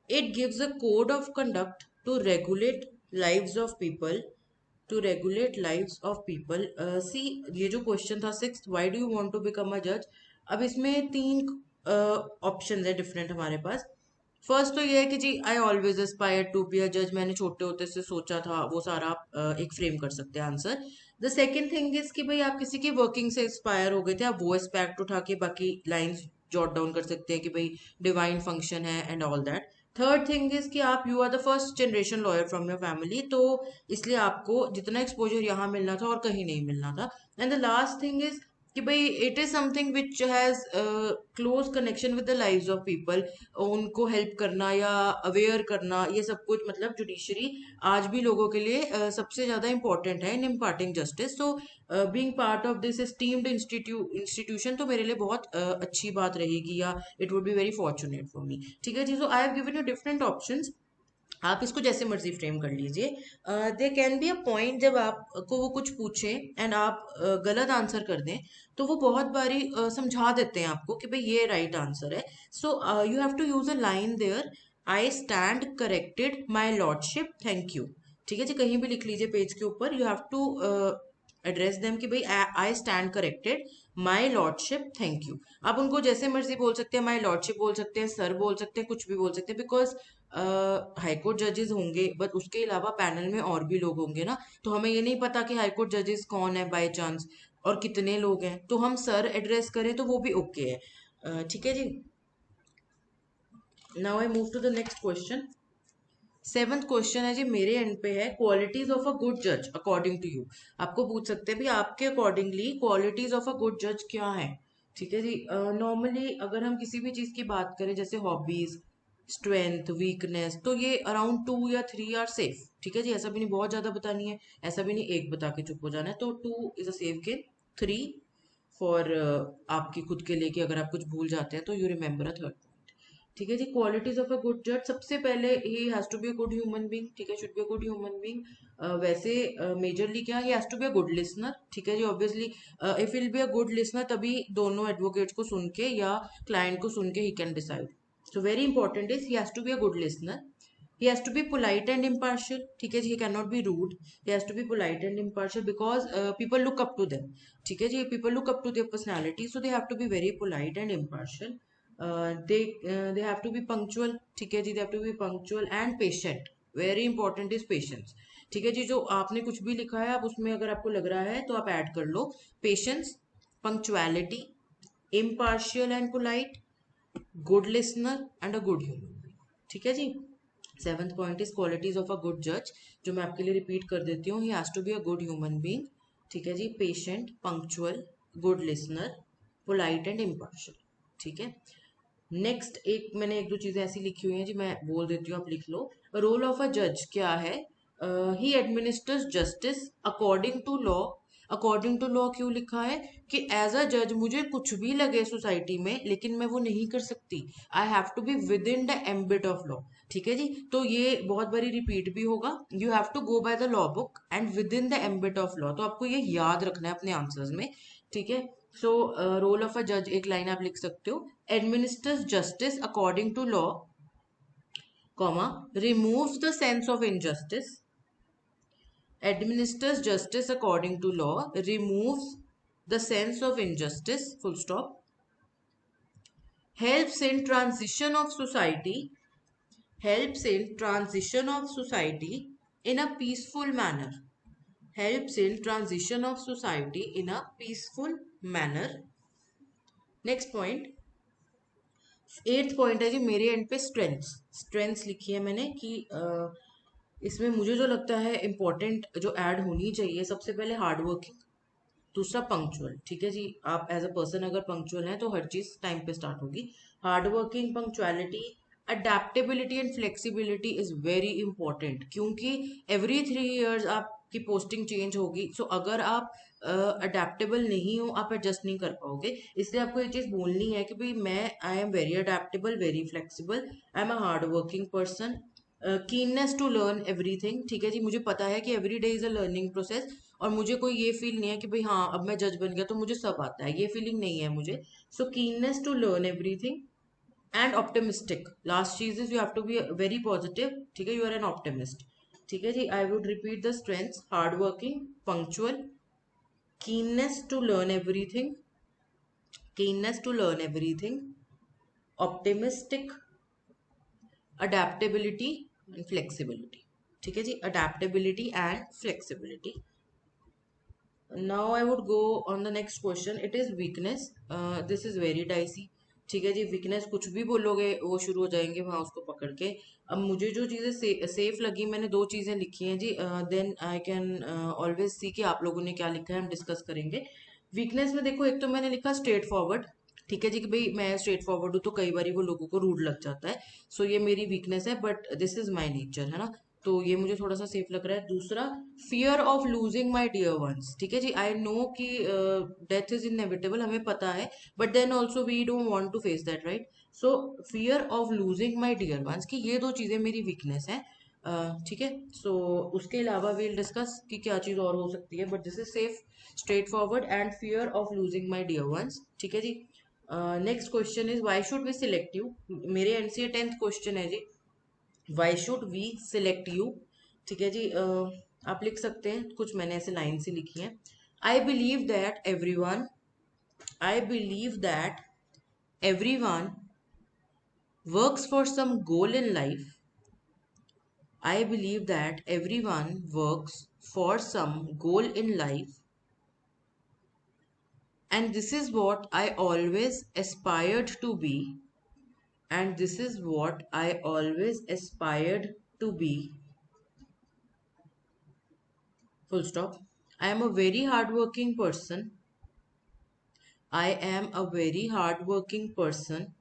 It gives a code of conduct to regulate lives of people, to regulate lives of people। See ये जो क्वेश्चन था sixth, why do you want to become a जज, अब इसमें तीन ऑप्शन है डिफरेंट हमारे पास। फर्स्ट तो ये है कि जी I always aspire to be a जज, मैंने छोटे होते से सोचा था, वो सारा आप एक फ्रेम कर सकते हैं answer. The second thing is कि भाई आप किसी की वर्किंग से इंस्पायर हो गए थे, आप वो एस्पेक्ट उठा के बाकी लाइंस जॉट डाउन कर सकते हैं कि भाई डिवाइन फंक्शन है and all that. Third thing is कि आप you are the first generation lawyer from your family, तो इसलिए आपको जितना एक्सपोजर यहाँ मिलना था और कहीं नहीं मिलना था। And the last thing is कि भाई it is something which has close connection with the lives of people, उनको हेल्प करना या अवेयर करना, ये सब कुछ मतलब जुडिशरी आज भी लोगों के लिए सबसे ज्यादा इंपॉर्टेंट है in imparting justice. So being part of this esteemed institution तो मेरे लिए बहुत अच्छी बात रहेगी, या it would be very fortunate for me. ठीक है जी। So I have given you different options, आप इसको जैसे मर्जी फ्रेम कर लीजिए। They can be a point जब आपको वो कुछ पूछें एंड आप गलत आंसर कर दें, तो वो बहुत बारी समझा देते हैं आपको कि भाई ये राइट आंसर है। So you have to use a line there, I stand corrected my lordship thank you. ठीक है जी, कहीं भी लिख लीजिए पेज के ऊपर, you have to address them कि भाई I stand corrected my lordship thank you. आप उनको जैसे मर्जी बोल सकते हैं, माई लॉर्डशिप बोल सकते हैं, सर बोल सकते हैं, कुछ भी बोल सकते हैं, बिकॉज हाईकोर्ट जजेस होंगे बट उसके अलावा पैनल में और भी लोग होंगे ना, तो हमें ये नहीं पता कि हाईकोर्ट जजेस कौन है बाय चांस और कितने लोग हैं, तो हम सर एड्रेस करें तो वो भी ओके है। ठीक है जी। Now I move to the next question. Seventh question है जी, मेरे एंड पे है, क्वालिटीज ऑफ अ गुड जज अकॉर्डिंग टू यू। आपको पूछ सकते हैं भी आपके accordingly qualities of a good जज क्या है। ठीक है जी। नॉर्मली अगर हम किसी भी चीज की बात करें जैसे हॉबीज, स्ट्रेंथ, वीकनेस, तो ये अराउंड 2 या 3 आर सेफ। ठीक है जी, ऐसा भी नहीं बहुत ज्यादा बतानी है, ऐसा भी नहीं एक बता के चुप हो जाना है, तो 2 इज अ सेफ के, 3 फॉर आपकी खुद के लिए कि अगर आप कुछ भूल जाते हैं तो यू रिमेम्बर अ थर्ड। ठीक है जी। क्वालिटीज ऑफ अ गुड जज, सबसे पहले he has to be a good human being. ठीक है, should be a good human being. वैसे मेजरली क्या, he has to be a good listener. ठीक है जी, obviously if will be a good listener तभी दोनों एडवोकेट्स को सुन के या क्लाइंट को सुन के ही can decide. So very important is he has to be a good listener. He has to be polite and impartial. ठीक है जी, he cannot be rude. He has to be polite and impartial because people look up to them. ठीक है जी, people look up to their personality, so they have to be very polite and impartial. They have to be punctual. ठीक है जी, they have to be punctual and patient. Very important is patience. ठीक है जी, जो आपने कुछ भी लिखा है आप उसमें अगर आपको लग रहा है तो आप ऐड कर लो patience, punctuality, impartial and polite, good listener and a good human being. ठीक है जी। Seventh point is qualities of a good जज, जो मैं आपके लिए रिपीट कर देती हूँ, he has to be a good human being. ठीक है जी, patient, punctual, good listener, polite and impartial. ठीक है। नेक्स्ट एक मैंने एक दो चीजें ऐसी लिखी हुई हैं जी, मैं बोल देती हूँ, आप लिख लो। रोल ऑफ अ जज क्या है, he administers justice according to law. According to law क्यों लिखा है कि एज अ जज मुझे कुछ भी लगे सोसाइटी में लेकिन मैं वो नहीं कर सकती, I have to be within the ambit of law. ठीक है जी, तो ये बहुत बारी रिपीट भी होगा, you have to go by the law book and within the ambit of law, तो आपको ये याद रखना है अपने आंसर्स में। ठीक है। सो रोल ऑफ अ जज एक लाइन आप लिख सकते हो, administers justice according to law, comma, removes the sense of injustice, administers justice according to law, removes the sense of injustice, full stop, helps in transition of society, helps in transition of society in a peaceful manner, helps in transition of society in a peaceful manner. Next point, eighth point है जी मेरे एंड पे, स्ट्रेंथ्स। स्ट्रेंथ्स लिखी है मैंने कि इसमें मुझे जो लगता है इंपॉर्टेंट जो ऐड होनी चाहिए, सबसे पहले हार्ड वर्किंग, दूसरा पंक्चुअल। ठीक है जी, आप एज अ पर्सन अगर पंक्चुअल हैं तो हर चीज टाइम पे स्टार्ट होगी। Hard working, punctuality, adaptability and flexibility is very important, क्योंकि एवरी 3 इयर्स आपकी पोस्टिंग चेंज होगी। सो अगर आप अडेप्टेबल नहीं हो, आप एडजस्ट नहीं कर पाओगे, इसलिए आपको ये चीज बोलनी है कि भाई मैं I am very adaptable, very flexible, I am a hard working person, keenness to learn everything. ठीक है जी, मुझे पता है कि every day is a learning process, और मुझे कोई ये फील नहीं है कि भाई हाँ अब मैं जज बन गया तो मुझे सब आता है, ये फीलिंग नहीं है मुझे। So keenness to learn everything and optimistic. Last चीज is you have to be very positive. ठीक है, यू आर एन ऑप्टिमिस्ट। ठीक है जी, I would repeat the strengths, hard working, punctual, keenness to learn everything, keenness to learn everything, optimistic, adaptability and flexibility. ठीक है जी, adaptability and flexibility. Now I would go on the next question. It is weakness. This is very dicey. ठीक है जी, वीकनेस कुछ भी बोलोगे वो शुरू हो जाएंगे वहां उसको पकड़ के। अब मुझे जो चीजें सेफ लगी, मैंने 2 चीजें लिखी हैं जी, then I can always see कि आप लोगों ने क्या लिखा है, हम डिस्कस करेंगे। वीकनेस में देखो, एक तो मैंने लिखा स्ट्रेट फॉरवर्ड, ठीक है जी, कि भाई मैं स्ट्रेट फॉरवर्ड हूँ तो कई बार वो लोगों को रूड लग जाता है, सो ये मेरी वीकनेस है, but this is my nature, है ना, तो ये मुझे थोड़ा सा सेफ लग रहा है। दूसरा, fear of losing my dear ones, ठीक है जी, आई नो कि डेथ इज इनएविटेबल, हमें पता है, but then also we don't want to face that, right. So fear of losing my dear ones, की ये दो चीजें मेरी वीकनेस है, ठीक है। सो उसके अलावा वील डिस्कस कि क्या चीज और हो सकती है, but this is safe, straightforward and fear of losing my dear ones, ठीक है जी। Next question is why should we select you, मेरे एंड से 10th क्वेश्चन है जी, why should we select you, ठीक है जी। आप लिख सकते हैं कुछ, मैंने ऐसे लाइन से लिखी है। I believe that every one, I believe that every one works for some goal in life, I believe that everyone works for some goal in life, and this is what I always aspired to be, and this is what I always aspired to be. Full stop. I am a very hardworking person. I am a very hardworking person,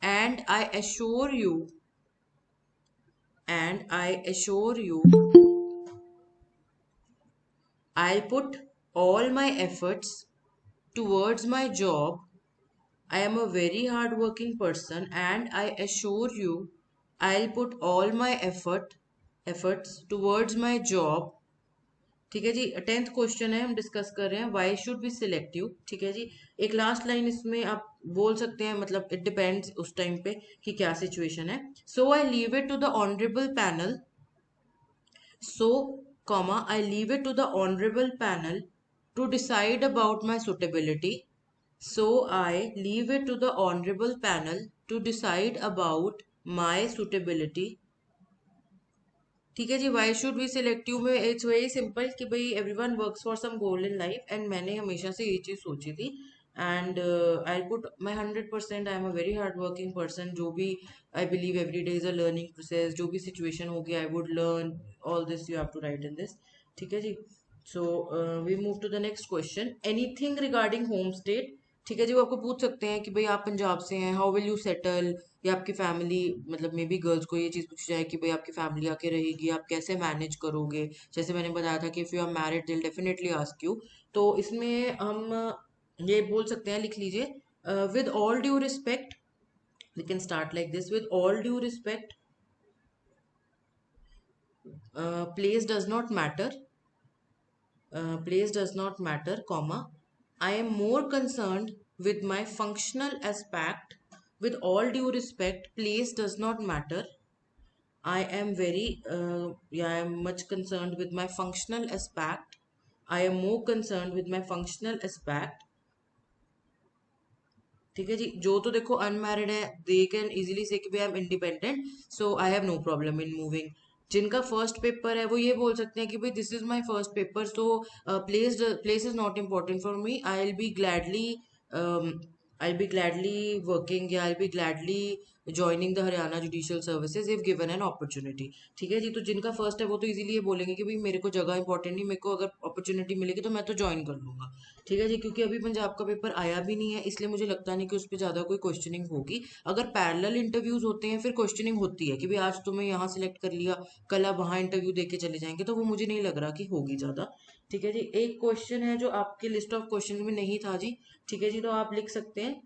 and I assure you, I'll put all my efforts towards my job. I am a very hardworking person and I assure you I'll put all my efforts towards my job. ठीक है जी। 10th क्वेश्चन है, हम डिस्कस कर रहे हैं why should be select you, ठीक है जी। एक लास्ट लाइन इसमें आप बोल सकते हैं, मतलब इट डिपेंड्स उस टाइम पे कि क्या सिचुएशन है। So I leave it to the honourable panel, so comma I leave it to the honorable panel to decide about my suitability. So I leave it to the honorable panel to decide about my suitability. ठीक है जी। Why should we select you में इट्स वेरी सिंपल कि भाई everyone works for some goal in life, and मैंने हमेशा से ये चीज सोची थी, and I put my 100%, I am a very hard working person, जो भी I believe every day is a learning process, जो भी सिचुएशन होगी I would learn all this, you have to write in this, ठीक है जी। So we move to the next question, anything regarding home state, ठीक है जी। वो आपको पूछ सकते हैं कि भाई आप पंजाब से हैं, हाउ विल यू सेटल, या आपकी फैमिली, मतलब मे बी गर्ल्स को ये चीज़ पूछी जाए कि भाई आपकी फैमिली आके रहेगी, आप कैसे मैनेज करोगे, जैसे मैंने बताया था कि if you are married they'll definitely ask you, तो इसमें हम ये बोल सकते हैं, लिख लीजिए, with all due respect, we can start like this, with all due respect, place does not matter, place does not matter, comma, I am more concerned with my functional aspect. With all due respect, place does not matter. I am I am much concerned with my functional aspect. I am more concerned with my functional aspect. ठीक है जी। जो तो देखो अनमैरिड है, दे कैन इजीली से कि भाई I am independent, so I have no problem in moving. जिनका फर्स्ट पेपर है वो ये बोल सकते हैं कि भाई this is my first paper, so place is not important for me, I will be gladly working, या I will be gladly joining the Haryana judicial services if given an opportunity, ठीक है जी। तो जिनका फर्स्ट है वो तो इजीली ये बोलेंगे कि भाई मेरे को जगह इंपॉर्टेंट नहीं, मेरे को अगर अपॉर्चुनिटी मिलेगी तो मैं तो ज्वाइन कर लूंगा, ठीक है जी। क्योंकि अभी पंजाब का पेपर आया भी नहीं है, इसलिए मुझे लगता नहीं कि उस पर ज़्यादा कोई क्वेश्चनिंग होगी। अगर पैरेलल इंटरव्यूज होते हैं फिर क्वेश्चनिंग होती है कि भाई आज तुम्हें यहाँ सिलेक्ट कर लिया, कल आप वहाँ इंटरव्यू दे के चले जाएंगे, तो वो मुझे नहीं लग रहा कि होगी ज़्यादा, ठीक है जी। एक क्वेश्चन है जो आपके लिस्ट ऑफ क्वेश्चन में नहीं था जी, ठीक है जी, तो आप लिख सकते हैं,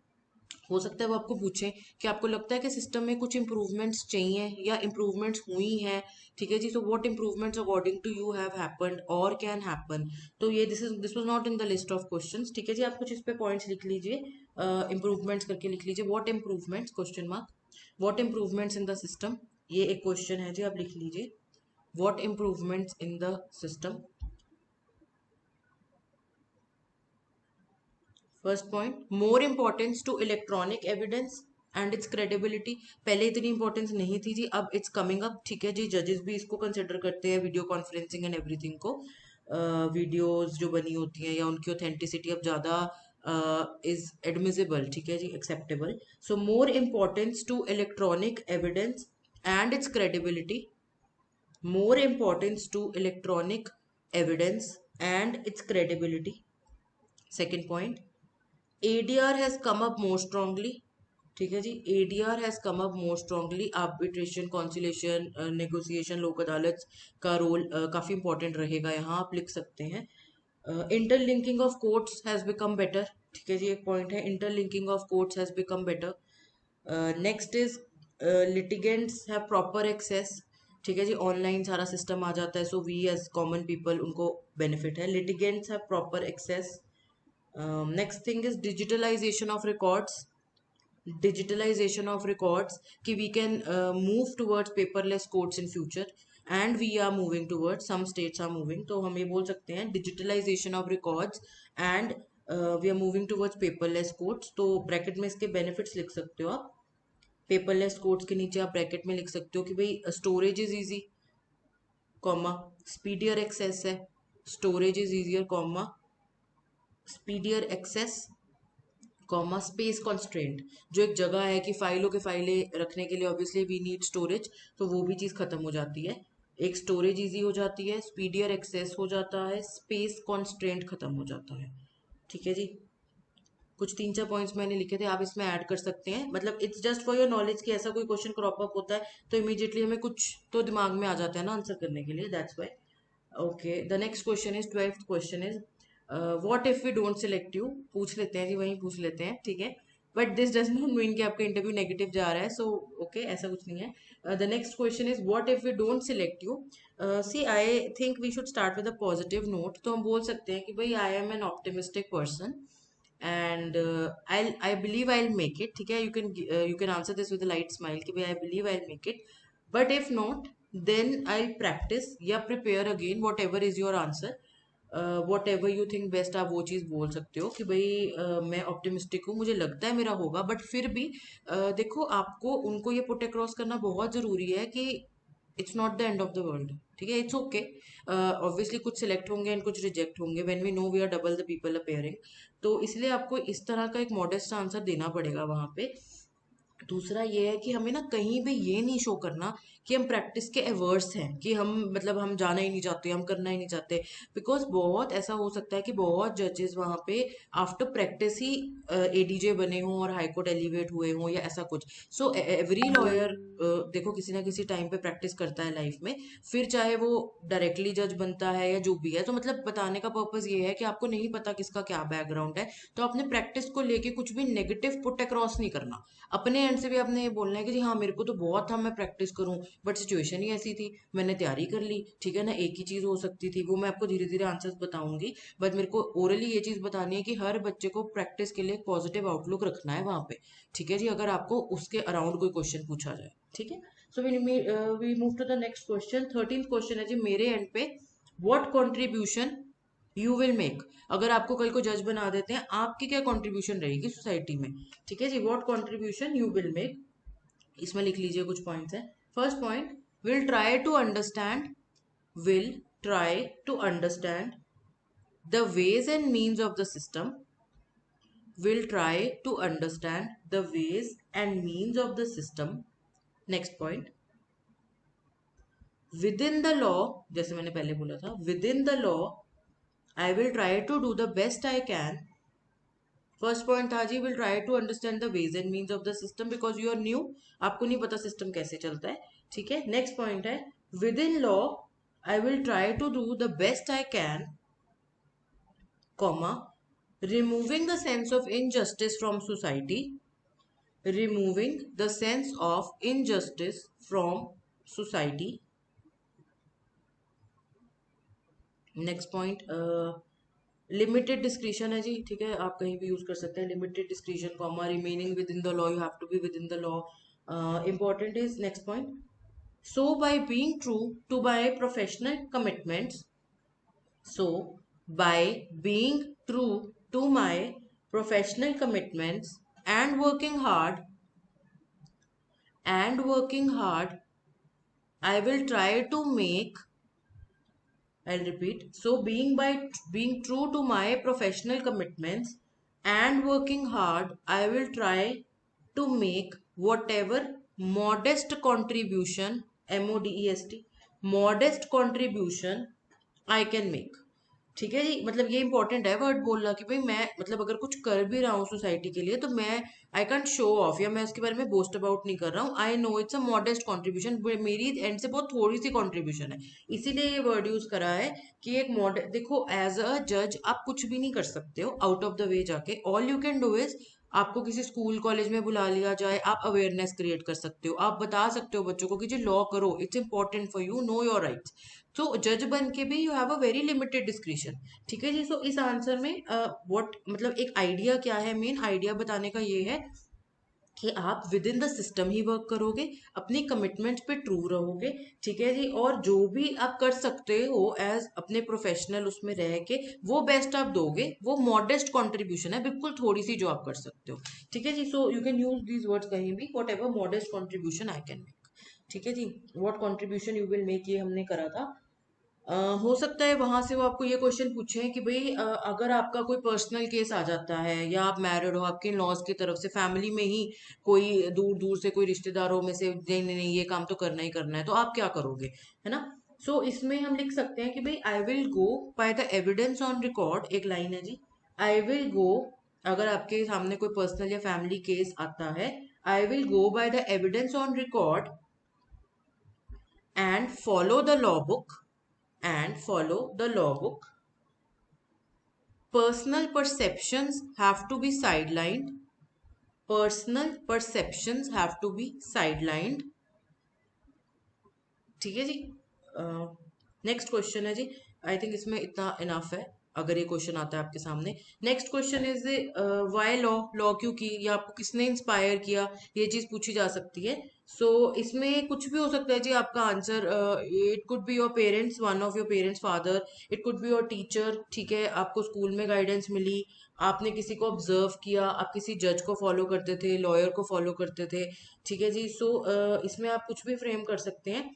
हो सकता है वो आपको पूछें कि आपको लगता है कि सिस्टम में कुछ इंप्रूवमेंट्स चाहिए या इंप्रूवमेंट्स हुई हैं, ठीक है जी। So what improvements according to you have happened और कैन हैपन, तो ये this was not in the list of questions, ठीक है जी। आप कुछ इस पे पॉइंट्स लिख लीजिए, इंप्रूवमेंट्स करके लिख लीजिए, what improvements, question mark, what improvements in the system, ये एक क्वेश्चन है जी, आप लिख लीजिए, what improvements in the system. First point, more importance to electronic evidence and its credibility, पहले इतनी इंपॉर्टेंस नहीं थी जी, अब इट्स कमिंग अप, ठीक है जी। जजेस भी इसको कंसिडर करते हैं, वीडियो कॉन्फ्रेंसिंग एंड एवरीथिंग को, वीडियोस जो बनी होती हैं या उनकी ऑथेंटिसिटी अब ज़्यादा इज एडमिसिबल, ठीक है जी, acceptable. So more importance to electronic evidence and its credibility, more importance to electronic evidence and its credibility, second point, ADR has come up more strongly, ठीक है जी, ADR has come up more strongly, arbitration, conciliation, negotiation, Lok Adalat का रोल काफी इंपॉर्टेंट रहेगा यहाँ, आप लिख सकते हैं। Interlinking of courts has become better, ठीक है जी, एक पॉइंट है, interlinking of courts has become better. Next is litigants have proper access, ठीक है जी, ऑनलाइन सारा सिस्टम आ जाता है, so we as common people उनको बेनिफिट है, litigants have proper access. Next thing is digitalization of records, digitalization of records कि we can move towards paperless courts in future and we are moving towards, some states are moving, तो हम ये बोल सकते हैं digitalization of records and we are moving towards paperless courts। तो ब्रैकेट में इसके benefits लिख सकते हो आप, पेपरलेस कोड्स के नीचे आप ब्रैकेट में लिख सकते हो कि भाई storage is easy, comma speedier access है, storage is easier, comma speedier access, comma space constraint, जो एक जगह है कि फाइलों के फाइलें रखने के लिए ऑब्वियसली वी नीड स्टोरेज, तो वो भी चीज़ खत्म हो जाती है, एक स्टोरेज इजी हो जाती है, स्पीडियर एक्सेस हो जाता है, स्पेस कॉन्स्ट्रेंट खत्म हो जाता है, ठीक है जी। कुछ 3-4 पॉइंट्स मैंने लिखे थे, आप इसमें ऐड कर सकते हैं, मतलब it's just for your knowledge कि ऐसा कोई क्वेश्चन क्रॉप अप होता है तो इमीडिएटली हमें कुछ तो दिमाग में आ जाता है ना आंसर करने के लिए, that's why. Okay, the next question is, 12th question is, what if we don't select you, पूछ लेते हैं जी, वहीं पूछ लेते हैं, ठीक है, but this does not mean कि आपका इंटरव्यू नेगेटिव जा रहा है, सो ओके, ऐसा कुछ नहीं है। The next question is, what if we don't select you, see I think we should start with a positive note, तो हम बोल सकते हैं कि भाई I am an optimistic person and I believe I'll make it, ठीक है, you can answer this with a light smile कि भाई I believe I'll make it, but if not then I'll practice या prepare again, whatever is your answer, what ever you think best, आप वो चीज़ बोल सकते हो कि भाई मैं ऑप्टिमिस्टिक हूँ, मुझे लगता है मेरा होगा, बट फिर भी देखो आपको उनको ये पुट अक्रॉस करना बहुत ज़रूरी है कि it's not the end of the world, ठीक है, इट्स ओके, ऑब्वियसली कुछ सिलेक्ट होंगे एंड कुछ रिजेक्ट होंगे, when we know we are double the people appearing, तो इसलिए आपको इस तरह का एक मॉडेस्ट आंसर देना पड़ेगा वहाँ पे। दूसरा ये है कि हमें ना कहीं भी ये नहीं शो करना कि हम प्रैक्टिस के एवर्स हैं, कि हम मतलब हम जाना ही नहीं चाहते, हम करना ही नहीं चाहते, बिकॉज बहुत ऐसा हो सकता है कि बहुत जजेस वहाँ पे आफ्टर प्रैक्टिस ही ADJ बने हों और हाई कोर्ट एलिवेट हुए हों या ऐसा कुछ, सो एवरी लॉयर देखो किसी ना किसी टाइम पे प्रैक्टिस करता है लाइफ में, फिर चाहे वो डायरेक्टली जज बनता है या जो भी है, तो मतलब बताने का पर्पज ये है कि आपको नहीं पता किसका क्या बैकग्राउंड है, तो अपने प्रैक्टिस को लेके कुछ भी नेगेटिव पुट अक्रॉस नहीं करना, अपने एंड से भी आपने ये बोलना है कि जी हाँ मेरे को तो बहुत था मैं प्रैक्टिस करूं, बट सिचुएशन ही ऐसी थी, मैंने तैयारी कर ली, ठीक है ना, एक ही चीज हो सकती थी, वो मैं आपको धीरे धीरे आंसर्स बताऊंगी, बट मेरे को ओरली ये चीज बतानी है कि हर बच्चे को प्रैक्टिस के लिए पॉजिटिव आउटलुक रखना है वहां पे, ठीक है जी, अगर आपको उसके अराउंड कोई क्वेश्चन पूछा जाए, ठीक है। So we move to the next question, 13th question है जी मेरे एंड पे, what contribution you will make, अगर आपको कल को जज बना देते हैं आपकी क्या कंट्रीब्यूशन रहेगी सोसाइटी में, ठीक है जी, what contribution you will make, इसमें लिख लीजिए कुछ पॉइंट्स हैं। First point, will try to understand, will try to understand the ways and means of the system, will try to understand the ways and means of the system. Next point, within the law, जैसे मैंने पहले बोला था, within the law I will try to do the best I can. First point था जी will try to understand the ways and means of the system because you are new, आपको नहीं पता सिस्टम कैसे चलता है, ठीक है। नेक्स्ट पॉइंट है within law I will try to do the best I can, comma removing the sense of injustice from society, removing the sense of injustice from society. Next point limited discretion है जी, ठीक है, आप कहीं भी यूज कर सकते हैं, limited discretion, comma remaining within the law, you have to be within the law, important is next point, so by being true to my professional commitments, so by being true to my professional commitments and working hard I will try to make, I'll repeat, so being true to my professional commitments and working hard I will try to make whatever modest contribution, modest, modest contribution I can make. ठीक है जी, मतलब ये इंपॉर्टेंट है वर्ड बोलना कि भाई मैं मतलब अगर कुछ कर भी रहा हूँ सोसाइटी के लिए तो मैं आई कैंट शो ऑफ या मैं उसके बारे में बोस्ट अबाउट नहीं कर रहा हूँ। I know it's a modest contribution, मेरी एंड से बहुत थोड़ी सी कॉन्ट्रीब्यूशन है, इसीलिए ये वर्ड यूज करा है कि एक मॉडल। देखो एज अ जज आप कुछ भी नहीं कर सकते हो आउट ऑफ द वे जाके। All you can do is आपको किसी स्कूल कॉलेज में बुला लिया जाए, आप अवेयरनेस क्रिएट कर सकते हो, आप बता सकते हो बच्चों को कि जी लॉ करो, it's important for you, know your rights. तो जज बन के भी you have a very limited discretion. ठीक है जी, सो इस आंसर में व्हाट मतलब एक आइडिया क्या है, मेन आइडिया बताने का ये है कि आप with in the system he work करोगे, अपनी कमिटमेंट पे ट्रू रहोगे। ठीक है जी, और जो भी आप कर सकते हो एज अपने प्रोफेशनल उसमें रह के वो बेस्ट आप दोगे, वो मॉडेस्ट कंट्रीब्यूशन है, बिल्कुल थोड़ी सी जो आप कर सकते हो। ठीक है जी, so you can use these words कहीं भी, whatever modest contribution I can make. ठीक है जी, what contribution you will make, ये हमने करा था। हो सकता है वहां से वो आपको ये क्वेश्चन पूछे कि भाई अगर आपका कोई पर्सनल केस आ जाता है या आप मैरिड हो, आपके लॉज की तरफ से फैमिली में ही कोई दूर दूर से कोई रिश्तेदारों में से नहीं नहीं नहीं ये काम तो करना ही करना है, तो आप क्या करोगे, है ना। सो इसमें हम लिख सकते हैं कि भाई I will go by the evidence on record, एक लाइन है जी, आई विल गो, अगर आपके सामने कोई पर्सनल या फैमिली केस आता है, I will go by the evidence on record and follow the law book, and follow the law book. Personal perceptions have to be sidelined. Personal perceptions have to be sidelined. ठीक है जी। नेक्स्ट क्वेश्चन है जी, आई थिंक इसमें इतना इनफ है अगर ये क्वेश्चन आता है आपके सामने। Next question is why law, law क्यों की, या आपको किसने इंस्पायर किया, ये चीज पूछी जा सकती है। सो इसमें कुछ भी हो सकता है जी आपका answer, it could be your parents, one of your parents, father, it could be your teacher. ठीक है, आपको स्कूल में गाइडेंस मिली, आपने किसी को ऑब्जर्व किया, आप किसी जज को फॉलो करते थे, लॉयर को फॉलो करते थे। ठीक है जी, सो इसमें आप कुछ भी फ्रेम कर सकते हैं।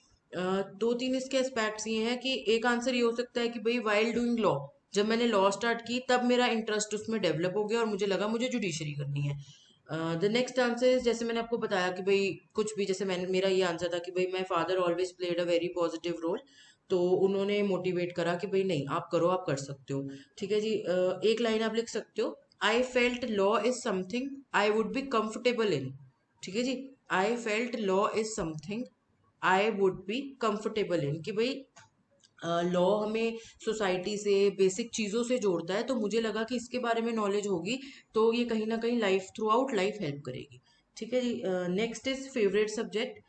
दो तीन इसके एस्पेक्ट्स ये हैं कि एक आंसर ये हो सकता है कि भाई वाइल डूइंग लॉ, जब मैंने लॉ स्टार्ट की तब मेरा इंटरेस्ट उसमें डेवलप हो गया और मुझे लगा मुझे जुडिशरी करनी है। द नेक्स्ट आंसर इज, जैसे मैंने आपको बताया कि भाई कुछ भी, जैसे मैंने मेरा ये आंसर था कि भाई my father always played a very positive role, तो उन्होंने मोटिवेट करा कि भाई नहीं आप करो, आप कर सकते हो। ठीक है जी, एक लाइन आप लिख सकते हो, I felt law is something I would be comfortable in. ठीक है जी, I felt law is something I would be comfortable in, कि भाई लॉ हमें सोसाइटी से बेसिक चीज़ों से जोड़ता है, तो मुझे लगा कि इसके बारे में नॉलेज होगी तो ये कहीं ना कहीं life throughout life help करेगी। ठीक है जी, next is favourite subject.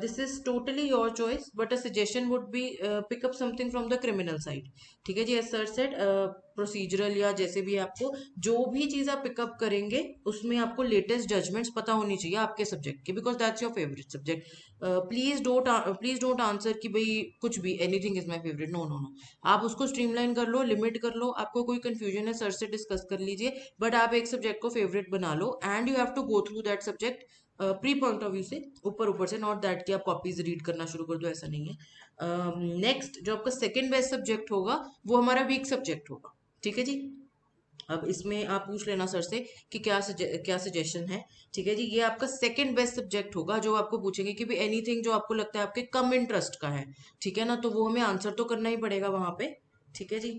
This is totally your choice but a suggestion would be pick up something from the criminal side. ठीक है जी, एज सर सेड प्रोसीजरल या जैसे भी आपको जो भी चीज़ आप पिकअप करेंगे उसमें आपको लेटेस्ट जजमेंट्स पता होनी चाहिए आपके सब्जेक्ट की, because that's your favourite subject. Please don't answer कि भाई कुछ भी anything is my favourite, no no no. आप उसको स्ट्रीमलाइन कर लो, लिमिट कर लो, आपको कोई कंफ्यूजन है सर से डिस्कस कर लीजिए, बट आप एक सब्जेक्ट को फेवरेट बना लो and you have to go through that subject pre point of view से, ऊपर ऊपर से, नॉट दैट कि आप कॉपीज रीड करना शुरू कर दो, ऐसा नहीं है। नेक्स्ट जो आपका सेकेंड बेस्ट सब्जेक्ट होगा वो हमारा वीक सब्जेक्ट होगा। ठीक है जी, अब इसमें आप पूछ लेना सर से कि क्या सजेशन है। ठीक है जी, ये आपका सेकंड बेस्ट सब्जेक्ट होगा, जो आपको पूछेंगे कि भी एनीथिंग जो आपको लगता है आपके कम इंटरेस्ट का है, ठीक है ना, तो वो हमें आंसर तो करना ही पड़ेगा वहां पे। ठीक है जी,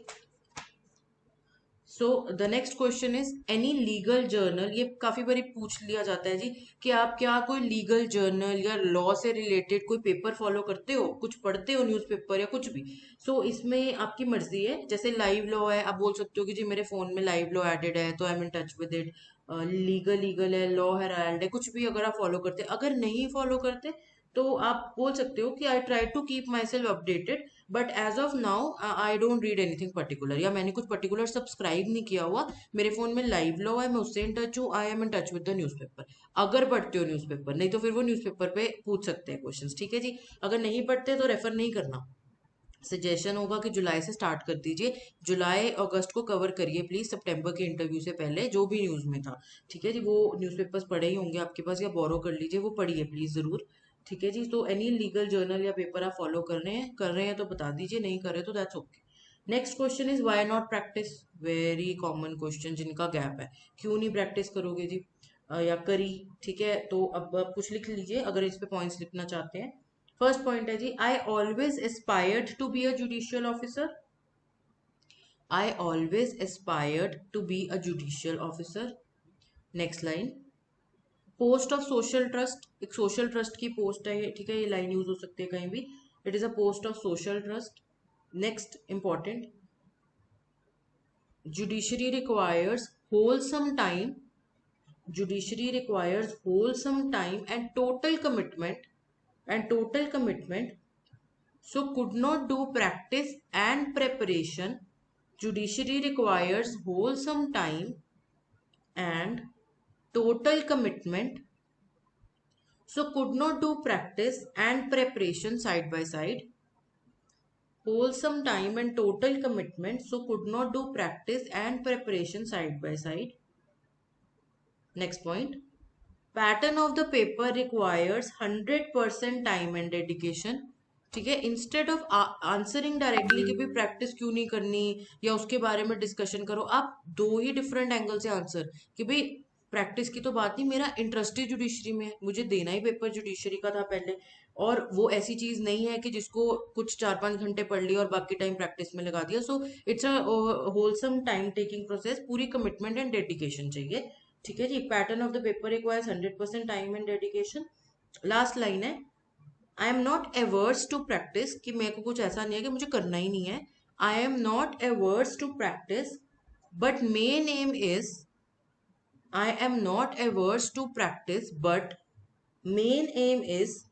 so the next question is any legal journal, ये काफी बारी पूछ लिया जाता है जी कि आप क्या कोई लीगल जर्नल या लॉ से रिलेटेड कोई पेपर फॉलो करते हो, कुछ पढ़ते हो न्यूज़पेपर या कुछ भी। सो इसमें आपकी मर्जी है, जैसे लाइव लॉ है आप बोल सकते हो कि जी मेरे फोन में लाइव लॉ एडेड है तो I am in touch with it. Legal है, लॉ हेराल्ड है, कुछ भी अगर आप फॉलो करते, अगर नहीं फॉलो करते तो आप बोल सकते हो कि I try to keep myself updated but as of now I don't read anything particular, या मैंने कुछ पर्टिकुलर सब्सक्राइब नहीं किया हुआ, मेरे फोन में लाइव लॉ है, मैं उससे इन टच हूँ, I am in touch with the newspaper. अगर पढ़ते हो न्यूज़पेपर, नहीं तो फिर वो न्यूज़पेपर पे पूछ सकते हैं क्वेश्चंस। ठीक है जी, अगर नहीं पढ़ते तो रेफर नहीं करना। सजेशन होगा कि जुलाई से स्टार्ट कर दीजिए, जुलाई अगस्त को कवर करिए प्लीज, सितंबर के इंटरव्यू से पहले जो भी न्यूज में था। ठीक है जी, वो न्यूज़पेपर्स पढ़े ही होंगे आपके पास या बोरो कर लीजिए, वो पढ़िए प्लीज जरूर। ठीक है जी, तो एनी लीगल जर्नल या पेपर आप फॉलो कर रहे हैं तो बता दीजिए, नहीं कर रहे तो that's okay. Next question is why not practice, very common question जिनका गैप है, क्यों नहीं प्रैक्टिस करोगे जी, या करी। ठीक है, तो अब आप कुछ लिख लीजिए अगर इस पे पॉइंट्स लिखना चाहते हैं। फर्स्ट पॉइंट है जी, I always aspired to be a judicial officer. I always aspired to be a judicial officer. Next line, post of social trust, एक सोशल ट्रस्ट की पोस्ट है, ठीक है, ये लाइन यूज हो सकती है कहीं भी, it is a post of social trust. Next important, judiciary requires wholesome time, judiciary requires wholesome time and total commitment, so could not do practice and preparation. Judiciary requires wholesome time and total commitment, so could not do practice and preparation side by side. Wholesome time and total commitment, so could not do practice and preparation side by side. Next point, pattern of the paper requires 100% time and dedication. ठीक है, इंस्टेड ऑफ आंसरिंग डायरेक्टली कि भाई प्रैक्टिस क्यों नहीं करनी या उसके बारे में डिस्कशन करो, आप दो ही डिफरेंट एंगल से आंसर कि भाई प्रैक्टिस की तो बात नहीं, मेरा इंटरेस्ट ही जुडिशरी में है, मुझे देना ही पेपर जुडिशरी का था पहले, और वो ऐसी चीज नहीं है कि जिसको कुछ 4-5 घंटे पढ़ लिया और बाकी टाइम प्रैक्टिस में लगा दिया. So it's a wholesome time taking process, पूरी कमिटमेंट एंड डेडिकेशन चाहिए. ठीक है जी, pattern of the paper requires 100% time and dedication. Last line है, I am not averse to practice, कि मेरे को कुछ ऐसा नहीं है कि मुझे करना ही नहीं है. I am not averse to practice but main aim is, I am not averse to practice but main aim is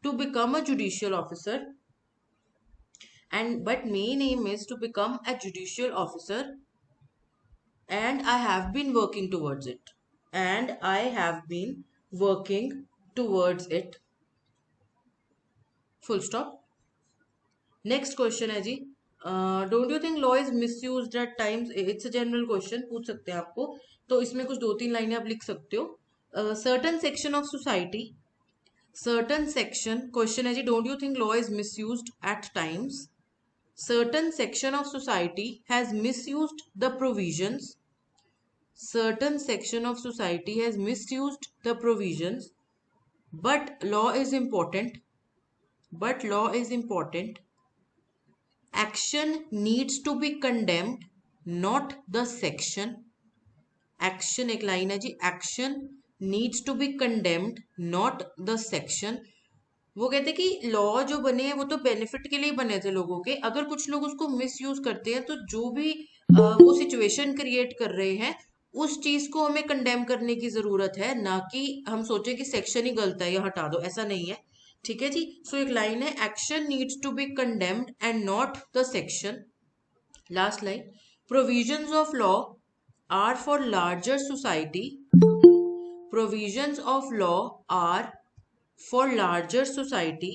to become a judicial officer, and but main aim is to become a judicial officer, and I have been working towards it, and I have been working towards it. Full stop. Next question है जी, don't you think law is misused at times. It's a general question, पूछ सकते हैं आपको, तो इसमें कुछ 2-3 लाइनें आप लिख सकते हो. Certain section of society, certain section, question है जी, don't you think law is misused at times. certain section of society has misused the provisions, certain section of society has misused the provisions, but law is important, but law is important, action needs to be condemned, not the section. action, एक लाइन है जी, action needs to be condemned, not the section. वो कहते कि लॉ जो बने हैं वो तो बेनिफिट के लिए बने थे लोगों के, अगर कुछ लोग उसको मिस यूज करते हैं तो जो भी वो सिचुएशन क्रिएट कर रहे हैं उस चीज को हमें कंडेम करने की जरूरत है, ना कि हम सोचे कि सेक्शन ही गलत है या हटा दो, ऐसा नहीं है. ठीक है जी, सो एक लाइन है, action needs to be condemned and not the section. Last line, provisions of law are for larger society, provisions of law are for larger society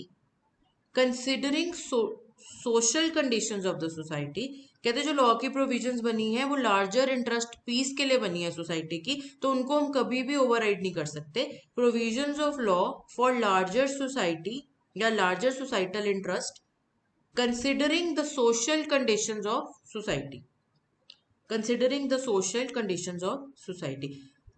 considering social conditions of the society. कहते जो लॉ की प्रोविजंस बनी है वो लार्जर इंटरेस्ट पीस के लिए बनी है सोसाइटी की, तो उनको हम कभी भी ओवरराइड नहीं कर सकते. Provisions of law for larger society या larger societal interest considering the social conditions of society, considering the social conditions of society.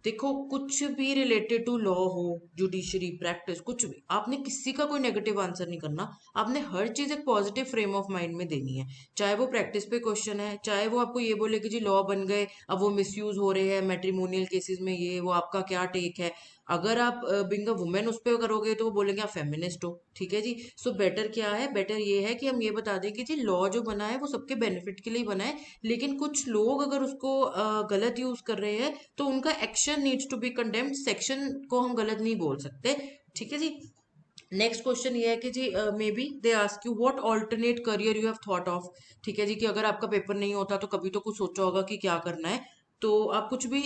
देखो कुछ भी रिलेटेड टू लॉ हो, जुडिशरी, प्रैक्टिस, कुछ भी, आपने किसी का कोई नेगेटिव आंसर नहीं करना, आपने हर चीज एक पॉजिटिव फ्रेम ऑफ माइंड में देनी है. चाहे वो प्रैक्टिस पे क्वेश्चन है, चाहे वो आपको ये बोले कि जी लॉ बन गए अब वो मिसयूज हो रहे हैं मैट्रिमोनियल केसेस में, ये वो आपका क्या टेक है. अगर आप बिंग अ वुमेन उस पर करोगे तो वो बोलेंगे आप फेमिनिस्ट हो. ठीक है जी, सो बेटर क्या है, बेटर ये है कि हम ये बता दें कि जी लॉ जो बना है वो सबके बेनिफिट के लिए बना है, लेकिन कुछ लोग अगर उसको गलत यूज कर रहे हैं तो उनका action needs to be condemned, section को हम गलत नहीं बोल सकते. ठीक है जी. नेक्स्ट क्वेश्चन ये है कि जी maybe they ask you what alternate career you have thought of. ठीक है जी, कि अगर आपका पेपर नहीं होता तो कभी तो कुछ सोचा होगा कि क्या करना है, तो आप कुछ भी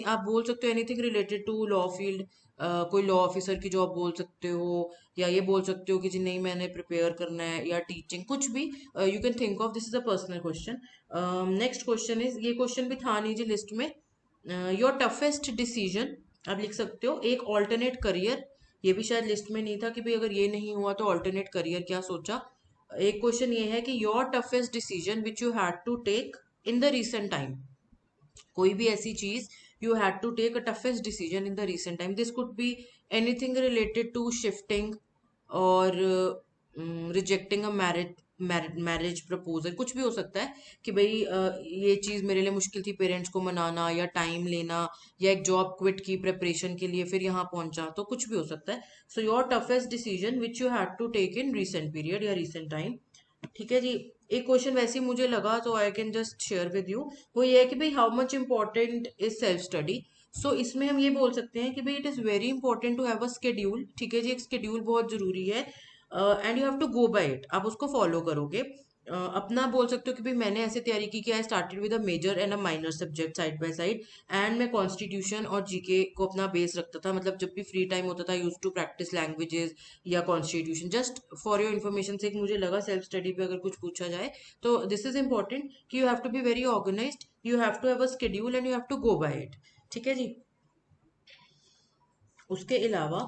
आप बोल सकते हो, anything related to law field, कोई लॉ ऑफिसर की जॉब बोल सकते हो, या ये बोल सकते हो कि जी नहीं मैंने प्रिपेयर करना है, या टीचिंग, कुछ भी you can think of. This is a personal question. Next question is, ये क्वेश्चन भी था नहीं जी लिस्ट में, योर टफेस्ट डिसीजन, आप लिख सकते हो. एक ऑल्टरनेट करियर, ये भी शायद लिस्ट में नहीं था कि भाई अगर ये नहीं हुआ तो ऑल्टरनेट करियर क्या सोचा. एक क्वेश्चन ये है कि your toughest decision which you had to take in the recent time, कोई भी ऐसी चीज you had to take a toughest decision in the recent time. This could be anything related to shifting और रिजेक्टिंग अ मैरिज प्रपोजल, कुछ भी हो सकता है कि भाई ये चीज़ मेरे लिए मुश्किल थी पेरेंट्स को मनाना, या टाइम लेना, या एक जॉब क्विट की प्रिपरेशन के लिए फिर यहाँ पहुंचा, तो कुछ भी हो सकता है. So your toughest decision which you had to take in recent period या रिसेंट टाइम. ठीक है जी. एक क्वेश्चन वैसे ही मुझे लगा तो I can just share with you. वो ये है कि भाई how much important is self study. So इसमें हम ये बोल सकते हैं कि भाई it is very important to have a schedule. ठीक है जी, एक स्केड्यूल बहुत जरूरी है and you have to go by it. आप उसको फॉलो करोगे. अपना बोल सकते हो कि भाई मैंने ऐसे तैयारी की कि I started with a major and a minor subject side by side, and मैं कॉन्स्टिट्यूशन और जीके को अपना बेस रखता था. मतलब जब भी फ्री टाइम होता था यूज टू प्रैक्टिस लैंग्वेजेस या constitution. Just for your information से मुझे लगा सेल्फ स्टडी पे अगर कुछ पूछा जाए तो दिस इज इंपॉर्टेंट कि you have to be very organised, you have to have a schedule and you have to go by it. ठीक है जी. उसके अलावा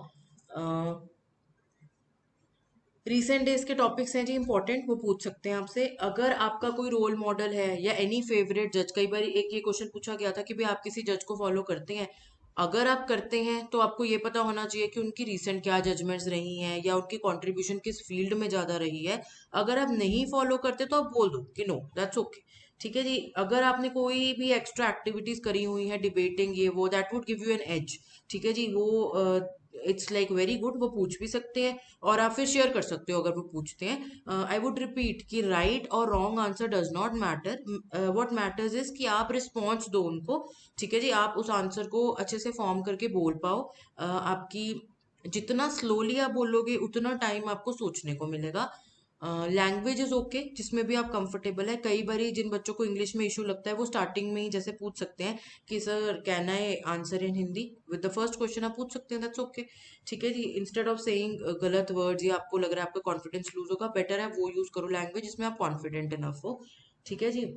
रिसेंट डेज के टॉपिक्स हैं जी इंपॉर्टेंट, वो पूछ सकते हैं आपसे. अगर आपका कोई रोल मॉडल है या एनी फेवरेट जज, कई बार एक ये क्वेश्चन पूछा गया था कि भाई आप किसी जज को फॉलो करते हैं. अगर आप करते हैं तो आपको ये पता होना चाहिए कि उनकी रिसेंट क्या जजमेंट्स रही हैं या उनकी कंट्रीब्यूशन किस फील्ड में ज़्यादा रही है. अगर आप नहीं फॉलो करते तो आप बोल दो कि नो, दैट्स ओके. ठीक है जी. अगर आपने कोई भी एक्स्ट्रा एक्टिविटीज करी हुई है, डिबेटिंग ये वो, that would give you an edge. ठीक है जी. वो इट्स लाइक वेरी गुड, वो पूछ भी सकते हैं और आप फिर शेयर कर सकते हो अगर वो पूछते हैं. आई वुड रिपीट कि राइट और wrong answer does not matter. What matters is कि आप रिस्पॉन्स दो उनको. ठीक है जी. आप उस आंसर को अच्छे से फॉर्म करके बोल पाओ. आपकी जितना स्लोली आप बोलोगे उतना टाइम आपको सोचने को मिलेगा. लैंग्वेज इज ओके, जिसमें भी आप कंफर्टेबल है. कई बार जिन बच्चों को इंग्लिश में इशू लगता है वो स्टार्टिंग में ही जैसे पूछ सकते हैं कि sir can I answer in Hindi, with the first question आप पूछ सकते हैं, दैट्स ओके. ठीक है जी. इंस्टेड ऑफ सेइंग गलत वर्ड्स या आपको लग रहा है आपका कॉन्फिडेंस लूज होगा, बेटर है वो यूज करो लैंग्वेज जिसमें आप कॉन्फिडेंट इनफ हो. ठीक है जी.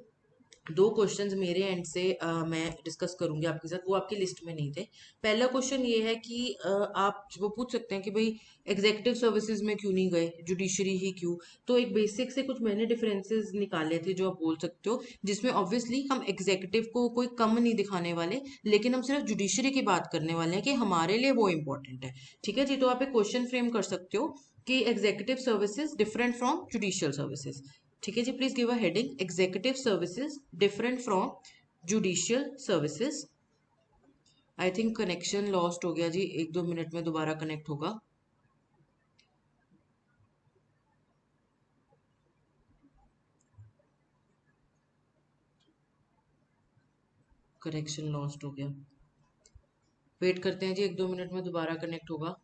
दो क्वेश्चंस मेरे एंड से मैं डिस्कस करूंगी आपके साथ, वो आपकी लिस्ट में नहीं थे. पहला क्वेश्चन ये है कि आप वो पूछ सकते हैं कि भाई एग्जीक्यूटिव सर्विसेज में क्यों नहीं गए, जुडिशरी ही क्यों. तो एक बेसिक से कुछ मैंने डिफरेंसेस निकाले थे जो आप बोल सकते हो, जिसमें ऑब्वियसली हम एग्जीक्यूटिव को कोई कम नहीं दिखाने वाले, लेकिन हम सिर्फ जुडिशरी की बात करने वाले हैं कि हमारे लिए वो इंपॉर्टेंट है. ठीक है जी. तो आप एक क्वेश्चन फ्रेम कर सकते हो कि executive services different from judicial services. ठीक है जी. Please give a heading executive services different from judicial services. I think connection lost हो गया जी, एक दो मिनट में दोबारा कनेक्ट होगा. कनेक्शन लॉस्ट हो गया. वेट करते हैं जी, एक दो मिनट में दोबारा कनेक्ट होगा.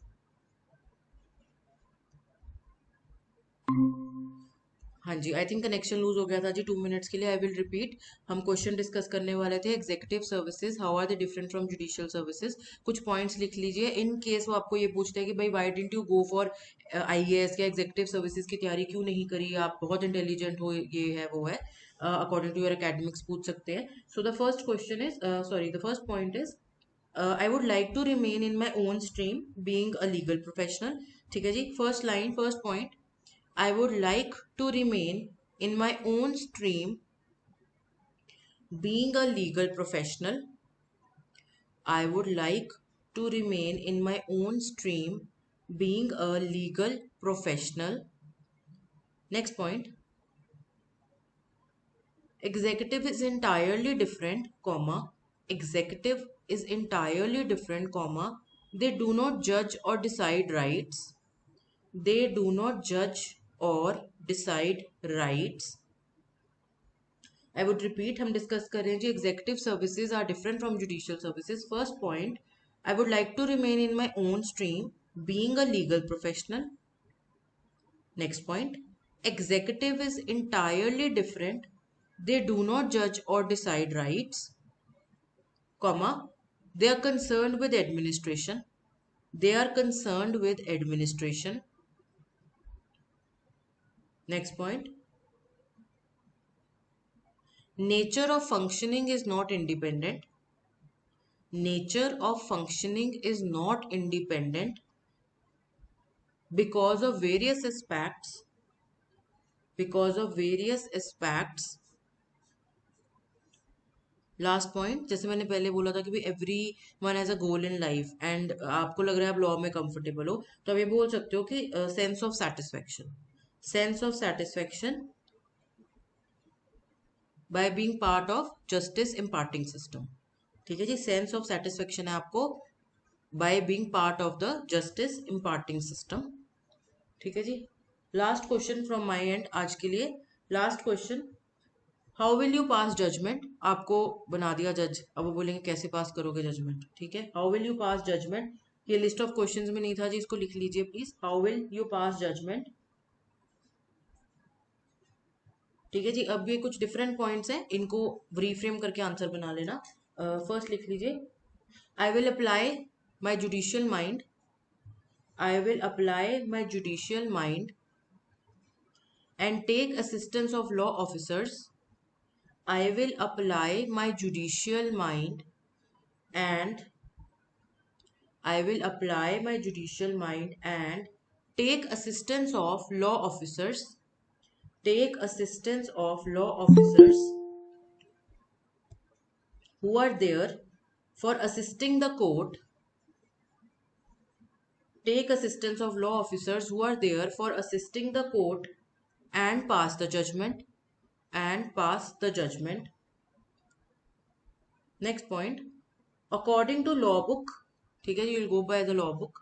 हाँ जी, आई थिंक कनेक्शन लूज हो गया था जी 2 मिनट्स के लिए. I will repeat. हम क्वेश्चन डिस्कस करने वाले थे executive services, how are they different from judicial services. कुछ पॉइंट्स लिख लीजिए इन केस वो आपको ये पूछते हैं कि भाई why didn't you go for IAS या एग्जीक्यूटिव सर्विसेज की तैयारी क्यों नहीं करी, आप बहुत इंटेलिजेंट हो, ये है वो है, अकॉर्डिंग टू योर एकेडमिक्स पूछ सकते हैं. So the first question is sorry the first point is I would like to remain in my own stream being a legal professional. ठीक है जी. First line, first point, I would like to remain in my own stream being a legal professional. I would like to remain in my own stream being a legal professional. Next point. Executive is entirely different, comma. Executive is entirely different, comma. They do not judge or decide rights. They do not judge or decide rights. I would repeat, हम डिस्कस कर रहे हैं जी executive services are different from judicial services. First point, I would like to remain in my own stream being a legal professional. Next point, executive is entirely different. They do not judge or decide rights, comma, they are concerned with administration. They are concerned with administration. Next point, nature of functioning is not independent. Nature of functioning is not independent because of various aspects. Because of various aspects. Last point, जैसे मैंने पहले बोला था कि भाई every one has a goal in life and आपको लग रहा है आप लॉ में कंफर्टेबल हो, तो आप ये बोल सकते हो कि sense of satisfaction. Sense of satisfaction by being part of justice imparting system. ठीक है जी, सेंस ऑफ सेटिस्फेक्शन है आपको by being part of the justice imparting system. ठीक है जी। Last question from my end आज के लिए। Last question, how will you pass judgement. आपको बना दिया जज, अब वो बोलेंगे कैसे पास करोगे जजमेंट। ठीक है, how will you pass judgement. ये लिस्ट ऑफ क्वेश्चंस में नहीं था जी, इसको लिख लीजिए please. How will you pass judgement. ठीक है जी, अब ये कुछ डिफरेंट पॉइंट्स हैं, इनको रिफ्रेम करके आंसर बना लेना। फर्स्ट लिख लीजिए, I will apply my judicial mind. I will apply my judicial mind and take assistance of law officers. I will apply my judicial mind and I will apply my judicial mind and take assistance of law officers. Take assistance of law officers who are there for assisting the court. Take assistance of law officers who are there for assisting the court and pass the judgment. And pass the judgment. Next point, according to law book. ठीक है, you will go by the law book.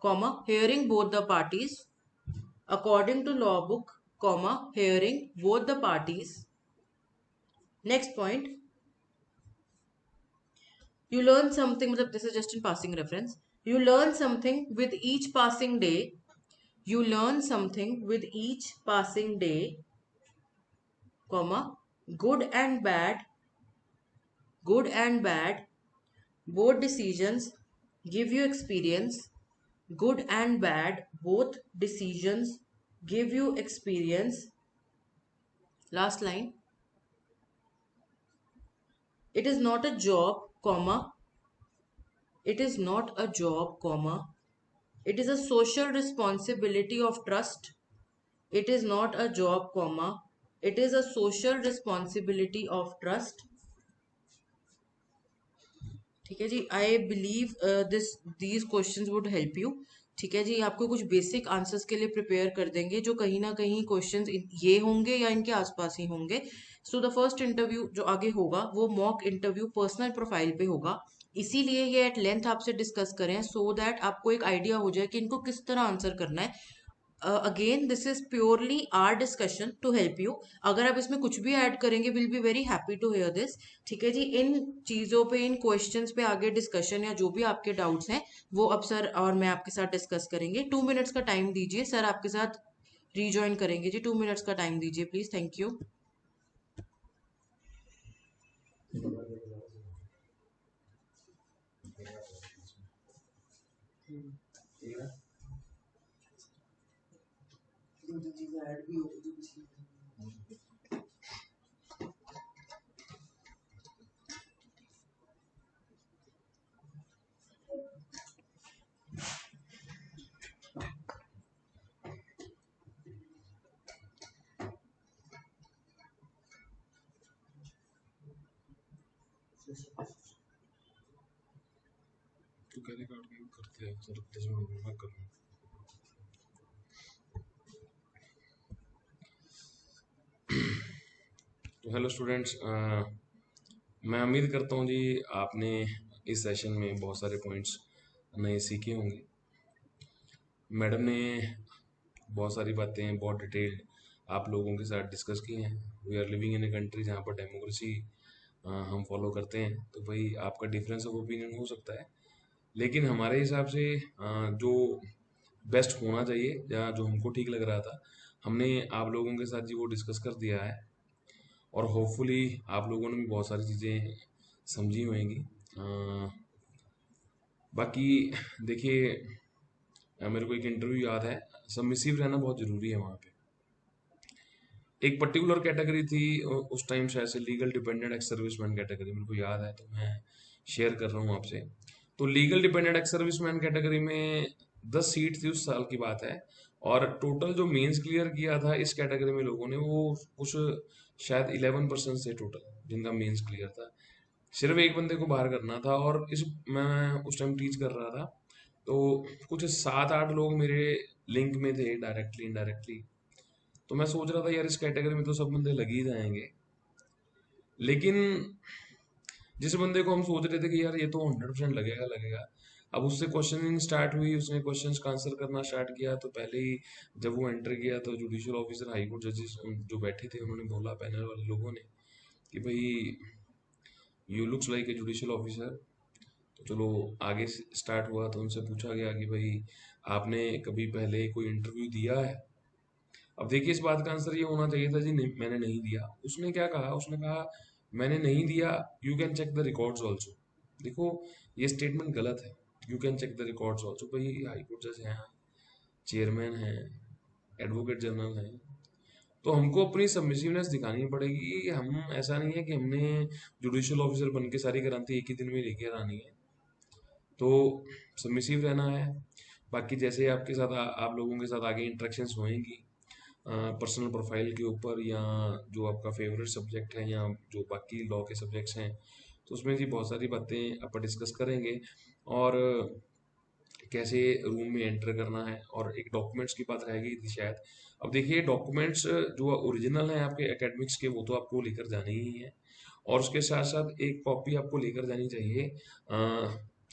Comma, hearing both the parties. According to law book, comma, hearing both the parties. Next point, you learn something, this is just in passing reference. You learn something with each passing day. You learn something with each passing day, comma, good and bad. Good and bad, both decisions give you experience. Good and bad, both decisions give you experience. Last line. It is not a job, comma. It is not a job, comma. It is a social responsibility of trust. It is not a job, comma. It is a social responsibility of trust. ठीक है जी, I believe these questions would help you. ठीक है जी, आपको कुछ बेसिक आंसर्स के लिए प्रिपेयर कर देंगे, जो कहीं ना कहीं क्वेश्चंस ये होंगे या इनके आसपास ही होंगे। सो द फर्स्ट इंटरव्यू जो आगे होगा वो मॉक इंटरव्यू पर्सनल प्रोफाइल पे होगा, इसीलिए ये एट लेंथ आपसे डिस्कस करें सो दैट आपको एक आइडिया हो जाए कि इनको किस तरह आंसर करना है। Again this is purely our discussion to help you. अगर आप इसमें कुछ भी ऐड करेंगे will be very happy to hear this. ठीक है जी, इन चीज़ों पे, इन क्वेश्चंस पे आगे डिस्कशन या जो भी आपके डाउट्स हैं वो अब सर और मैं आपके साथ डिस्कस करेंगे। 2 मिनट्स का टाइम दीजिए, सर आपके साथ रीजॉइन करेंगे जी। 2 मिनट्स का टाइम दीजिए प्लीज, थैंक यू। तो कैसे काट के करते हैं सर, जजमेंट मैं करूँ। तो हेलो स्टूडेंट्स, मैं उम्मीद करता हूँ जी आपने इस सेशन में बहुत सारे पॉइंट्स नए सीखे होंगे। मैडम ने बहुत सारी बातें बहुत डिटेल्ड आप लोगों के साथ डिस्कस की हैं। We are living in a country जहाँ पर डेमोक्रेसी हम फॉलो करते हैं, तो भाई आपका डिफरेंस ऑफ ओपिनियन हो सकता है, लेकिन हमारे हिसाब से जो बेस्ट होना चाहिए या जो हमको ठीक लग रहा था हमने आप लोगों के साथ जी वो डिस्कस कर दिया है, और होपफुली आप लोगों ने भी बहुत सारी चीज़ें समझी होंगी। बाकी देखिए, मेरे को एक इंटरव्यू याद है, सबमिसिव रहना बहुत ज़रूरी है वहाँ पे। एक पर्टिकुलर कैटेगरी थी उस टाइम, शायद से legal dependent ex serviceman category, मेरे को याद है, तो मैं शेयर कर रहा हूँ आपसे। तो legal dependent ex serviceman category में 10 सीट थी, उस साल की बात है, और टोटल जो मेंस क्लियर किया था इस कैटेगरी में लोगों ने, वो कुछ शायद 11% से टोटल जिनका मेंस क्लियर था। सिर्फ एक बंदे को बाहर करना था, और इस मैं उस टाइम टीच कर रहा था, तो कुछ 7-8 लोग मेरे लिंक में थे डायरेक्टली इनडायरेक्टली, तो मैं सोच रहा था यार इस कैटेगरी में तो सब बंदे लग ही जाएंगे, लेकिन जिस बंदे को हम सोच रहे थे कि यार ये तो 100% लगेगा लगेगा, अब उससे क्वेश्चनिंग स्टार्ट हुई, उसने क्वेश्चंस का आंसर करना स्टार्ट किया, तो पहले ही जब वो एंटर किया तो जुडिशियल ऑफिसर हाई कोर्ट जजेस जो बैठे थे उन्होंने बोला, पैनल वाले लोगों ने, कि भाई you looks like a judicial officer. तो चलो आगे स्टार्ट हुआ, तो उनसे पूछा गया कि भाई आपने कभी पहले कोई इंटरव्यू दिया है। अब देखिए इस बात का आंसर ये होना चाहिए था जी नहीं, मैंने नहीं दिया। उसने क्या कहा, उसने कहा मैंने नहीं दिया, you can check the records also. देखो ये स्टेटमेंट गलत है, you can check the records also. भाई हाई कोर्ट जज हैं, चेयरमैन हैं, एडवोकेट जनरल हैं, तो हमको अपनी सबमिसिवनेस दिखानी पड़ेगी। हम ऐसा नहीं है कि हमने जुडिशियल ऑफिसर बन के सारी क्रांति एक ही दिन में लेकर आनी है, तो सबमिसिव रहना है। बाकी जैसे आपके साथ आप लोगों के साथ आगे इंटरेक्शंस होएंगी पर्सनल प्रोफाइल के ऊपर, या जो आपका फेवरेट सब्जेक्ट है, या जो बाकी लॉ के सब्जेक्ट्स हैं, तो उसमें जी बहुत सारी बातें अपन डिस्कस करेंगे। और कैसे रूम में एंटर करना है, और एक डॉक्यूमेंट्स की बात रहेगी थी शायद। अब देखिए डॉक्यूमेंट्स जो ओरिजिनल है आपके एकेडमिक्स के, वो तो आपको लेकर जाने ही है, और उसके साथ साथ एक कॉपी आपको लेकर जानी चाहिए,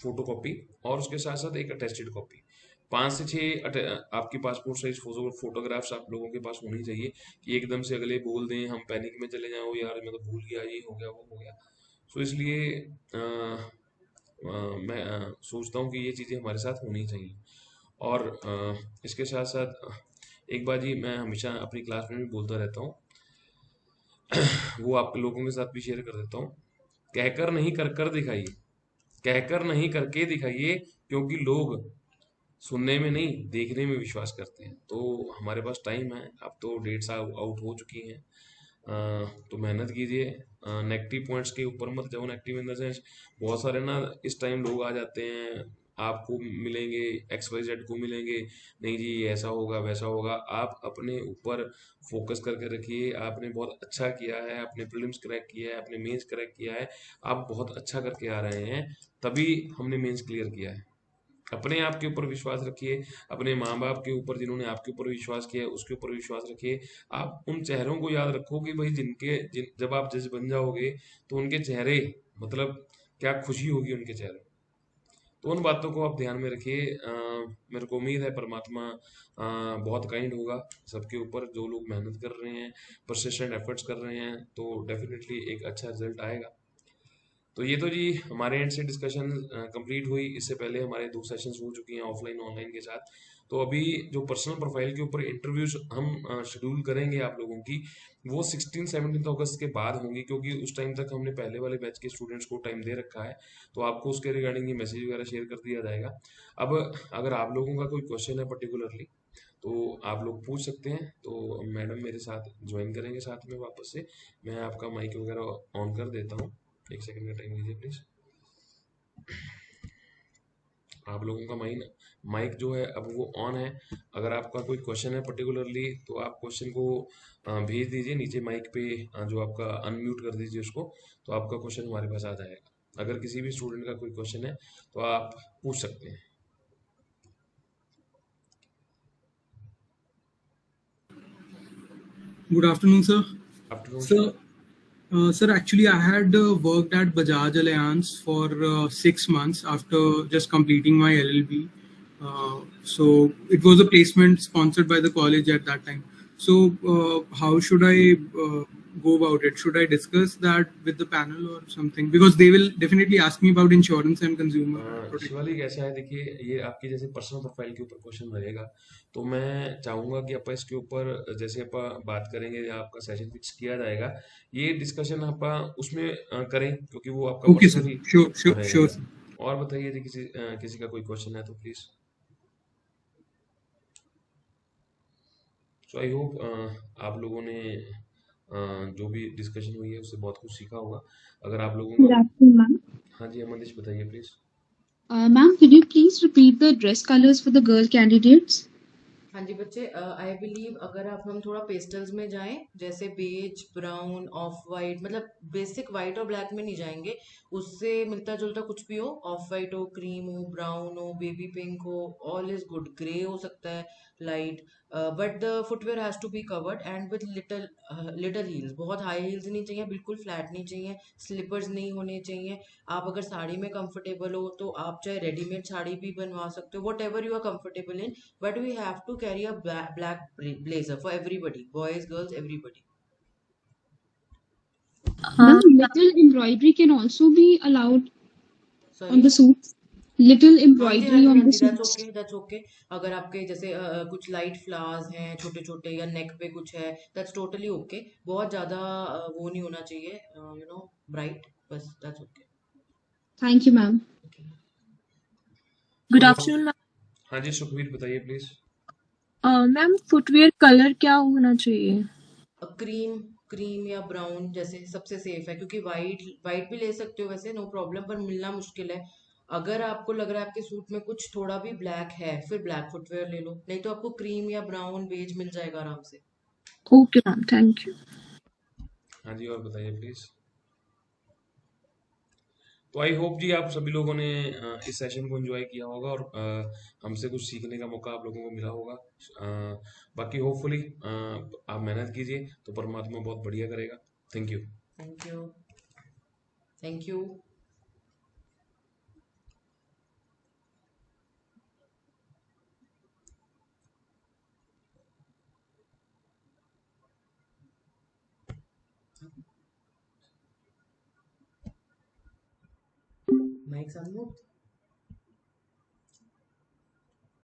फोटो कॉपी, और उसके साथ साथ एक अटेस्टेड कॉपी। 5 से 6 आपकी पासपोर्ट साइज फोटोग्राफ्स आप लोगों के पास होनी चाहिए, कि एकदम से अगले बोल दें, हम पैनिक में चले जाएं, ओ यार मैं तो भूल गया, ये हो गया वो हो गया। सो इसलिए मैं सोचता हूँ कि ये चीज़ें हमारे साथ होनी चाहिए। और इसके साथ साथ एक बात जी मैं हमेशा अपनी क्लास में भी बोलता रहता हूँ, वो आप लोगों के साथ भी शेयर कर देता हूँ, कहकर नहीं कर कर दिखाइए, कहकर नहीं करके दिखाइए, क्योंकि लोग सुनने में नहीं देखने में विश्वास करते हैं। तो हमारे पास टाइम है, अब तो डेट्स आउट हो चुकी हैं, तो मेहनत कीजिए, नेगेटिव पॉइंट्स के ऊपर मत जाओ। नेगेटिव इन द सेंस बहुत सारे ना इस टाइम लोग आ जाते हैं, आपको मिलेंगे, एक्स वाई जेड को मिलेंगे, नहीं जी ये ऐसा होगा वैसा होगा। आप अपने ऊपर फोकस करके रखिए, आपने बहुत अच्छा किया है, आपने प्रीलिम्स क्रैक किया है, आपने मेंस क्रैक किया है, आप बहुत अच्छा करके आ रहे हैं, तभी हमने मेंस क्लियर किया है। अपने आप के ऊपर विश्वास रखिए, अपने माँ बाप के ऊपर जिन्होंने आपके ऊपर विश्वास किया है उसके ऊपर विश्वास रखिए। आप उन चेहरों को याद रखो कि भाई जब आप जज बन जाओगे तो उनके चेहरे, मतलब क्या खुशी होगी उनके चेहरे। तो उन बातों को आप ध्यान में रखिए। मेरे को उम्मीद है परमात्मा बहुत काइंड होगा सबके ऊपर, जो लोग मेहनत कर रहे हैं, परसिस्टेंट एफर्ट्स कर रहे हैं, तो डेफिनेटली एक अच्छा रिजल्ट आएगा। तो ये तो जी हमारे एंड से डिस्कशन कंप्लीट हुई। इससे पहले हमारे 2 सेशंस हो चुकी हैं ऑफलाइन ऑनलाइन के साथ। तो अभी जो पर्सनल प्रोफाइल के ऊपर इंटरव्यूज हम शेड्यूल करेंगे आप लोगों की, वो 16-17 अगस्त के बाद होंगी, क्योंकि उस टाइम तक हमने पहले वाले बैच के स्टूडेंट्स को टाइम दे रखा है, तो आपको उसके रिगार्डिंग ये मैसेज वगैरह शेयर कर दिया जाएगा। अब अगर आप लोगों का कोई क्वेश्चन है पर्टिकुलरली, तो आप लोग पूछ सकते हैं। तो मैडम मेरे साथ ज्वाइन करेंगे साथ में वापस से। मैं आपका माइक वगैरह ऑन कर देता हूँ, 1 सेकंड का टाइम लीजिए प्लीज। आप लोगों का माइक जो है अब वो ऑन है। अगर आपका कोई क्वेश्चन है पर्टिकुलरली, तो आप क्वेश्चन को भेज दीजिए नीचे माइक पे, जो आपका अनम्यूट कर दीजिए उसको, तो आपका क्वेश्चन हमारे पास आ जाएगा। अगर किसी भी स्टूडेंट का कोई क्वेश्चन है तो आप पूछ सकते हैं। Good afternoon, sir. Afternoon sir. Sir, sir, actually, I had worked at Bajaj Allianz for 6 months after just completing my LLB. So it was a placement sponsored by the college at that time. So how should I go about it? Should I discuss that with the panel or something? Because they will definitely ask me about insurance and consumer protection. Shivali कैसा है, देखिए ये आपकी जैसे पर्सनल प्रोफाइल के ऊपर क्वेश्चन रहेगा, तो मैं चाहूंगा कि आप इसके ऊपर जैसे आप बात करेंगे या आपका सेशन फिक्स किया जाएगा, ये डिस्कशन आप उसमें करें, क्योंकि वो आपका Okay, sir. Personally Sure, sure, sure, रहेगा। sir. और बताइए यदि किसी का कोई क्वेश्चन है तो प्लीज। सो आई होप आप लोगों ने जो भी डिस्कशन हुई है उससे बहुत कुछ सीखा होगा। अगर आप लोगों Good का, afternoon, ma'am. हाँ जी अमनदीप बताइए please. Ma'am, could you please repeat the dress colors for the girl candidates? हाँ जी बच्चे, आई बिलीव अगर आप हम थोड़ा पेस्टल्स में जाएं, जैसे बेज, ब्राउन, ऑफ वाइट, मतलब बेसिक वाइट और ब्लैक में नहीं जाएंगे, उससे मिलता जुलता कुछ भी हो, ऑफ वाइट हो, क्रीम हो, ब्राउन हो, बेबी पिंक हो, ऑल इज गुड, ग्रे हो सकता है light, but the footwear has to be covered and with little heels, बहुत हाई हील्स नहीं चाहिए, बिल्कुल फ्लैट नहीं चाहिए, स्लीपर्स नहीं होने चाहिए। आप अगर साड़ी में कंफर्टेबल हो तो आप चाहे रेडीमेड साड़ी भी बनवा सकते हो, whatever you are comfortable in, but we have to carry a black blazer for everybody, boys girls everybody. Ma'am, little embroidery can also be allowed on sorry, the suits. Little हाँ जी, हाँ embroidery जी, on हाँ the जी, that's suits. Okay, that's okay. अगर आपके जैसे कुछ लाइट फ्लावर्स हैं छोटे छोटे, या नेक पे कुछ है, दैट्स टोटली ओके। बहुत ज्यादा वो नहीं होना चाहिए, ब्राइट, बस that's okay. Thank you, ma'am. तो गुड आफ्टरनून मैम। हाँ जी, सुखवीर बताइए प्लीज। मैम फुटवेयर कलर क्या होना चाहिए? क्रीम, क्रीम या ब्राउन जैसे सबसे सेफ है, क्योंकि वाइट वाइट भी ले सकते हो वैसे, नो प्रॉब्लम, पर मिलना मुश्किल है। अगर आपको लग रहा है आपके सूट में कुछ थोड़ा भी ब्लैक है, फिर ब्लैक फुटवेयर ले लो, नहीं तो आपको क्रीम या ब्राउन बेज मिल जाएगा आराम से। Okay ma'am, thank you. हाँ जी, और बताइए प्लीज। तो आई होप जी आप सभी लोगों ने इस सेशन को एंजॉय किया होगा, और हमसे कुछ सीखने का मौका आप लोगों को मिला होगा। बाकी होपफुली आप मेहनत कीजिए तो परमात्मा बहुत बढ़िया करेगा। Thank you. Thank you, thank you. Mike's unmute.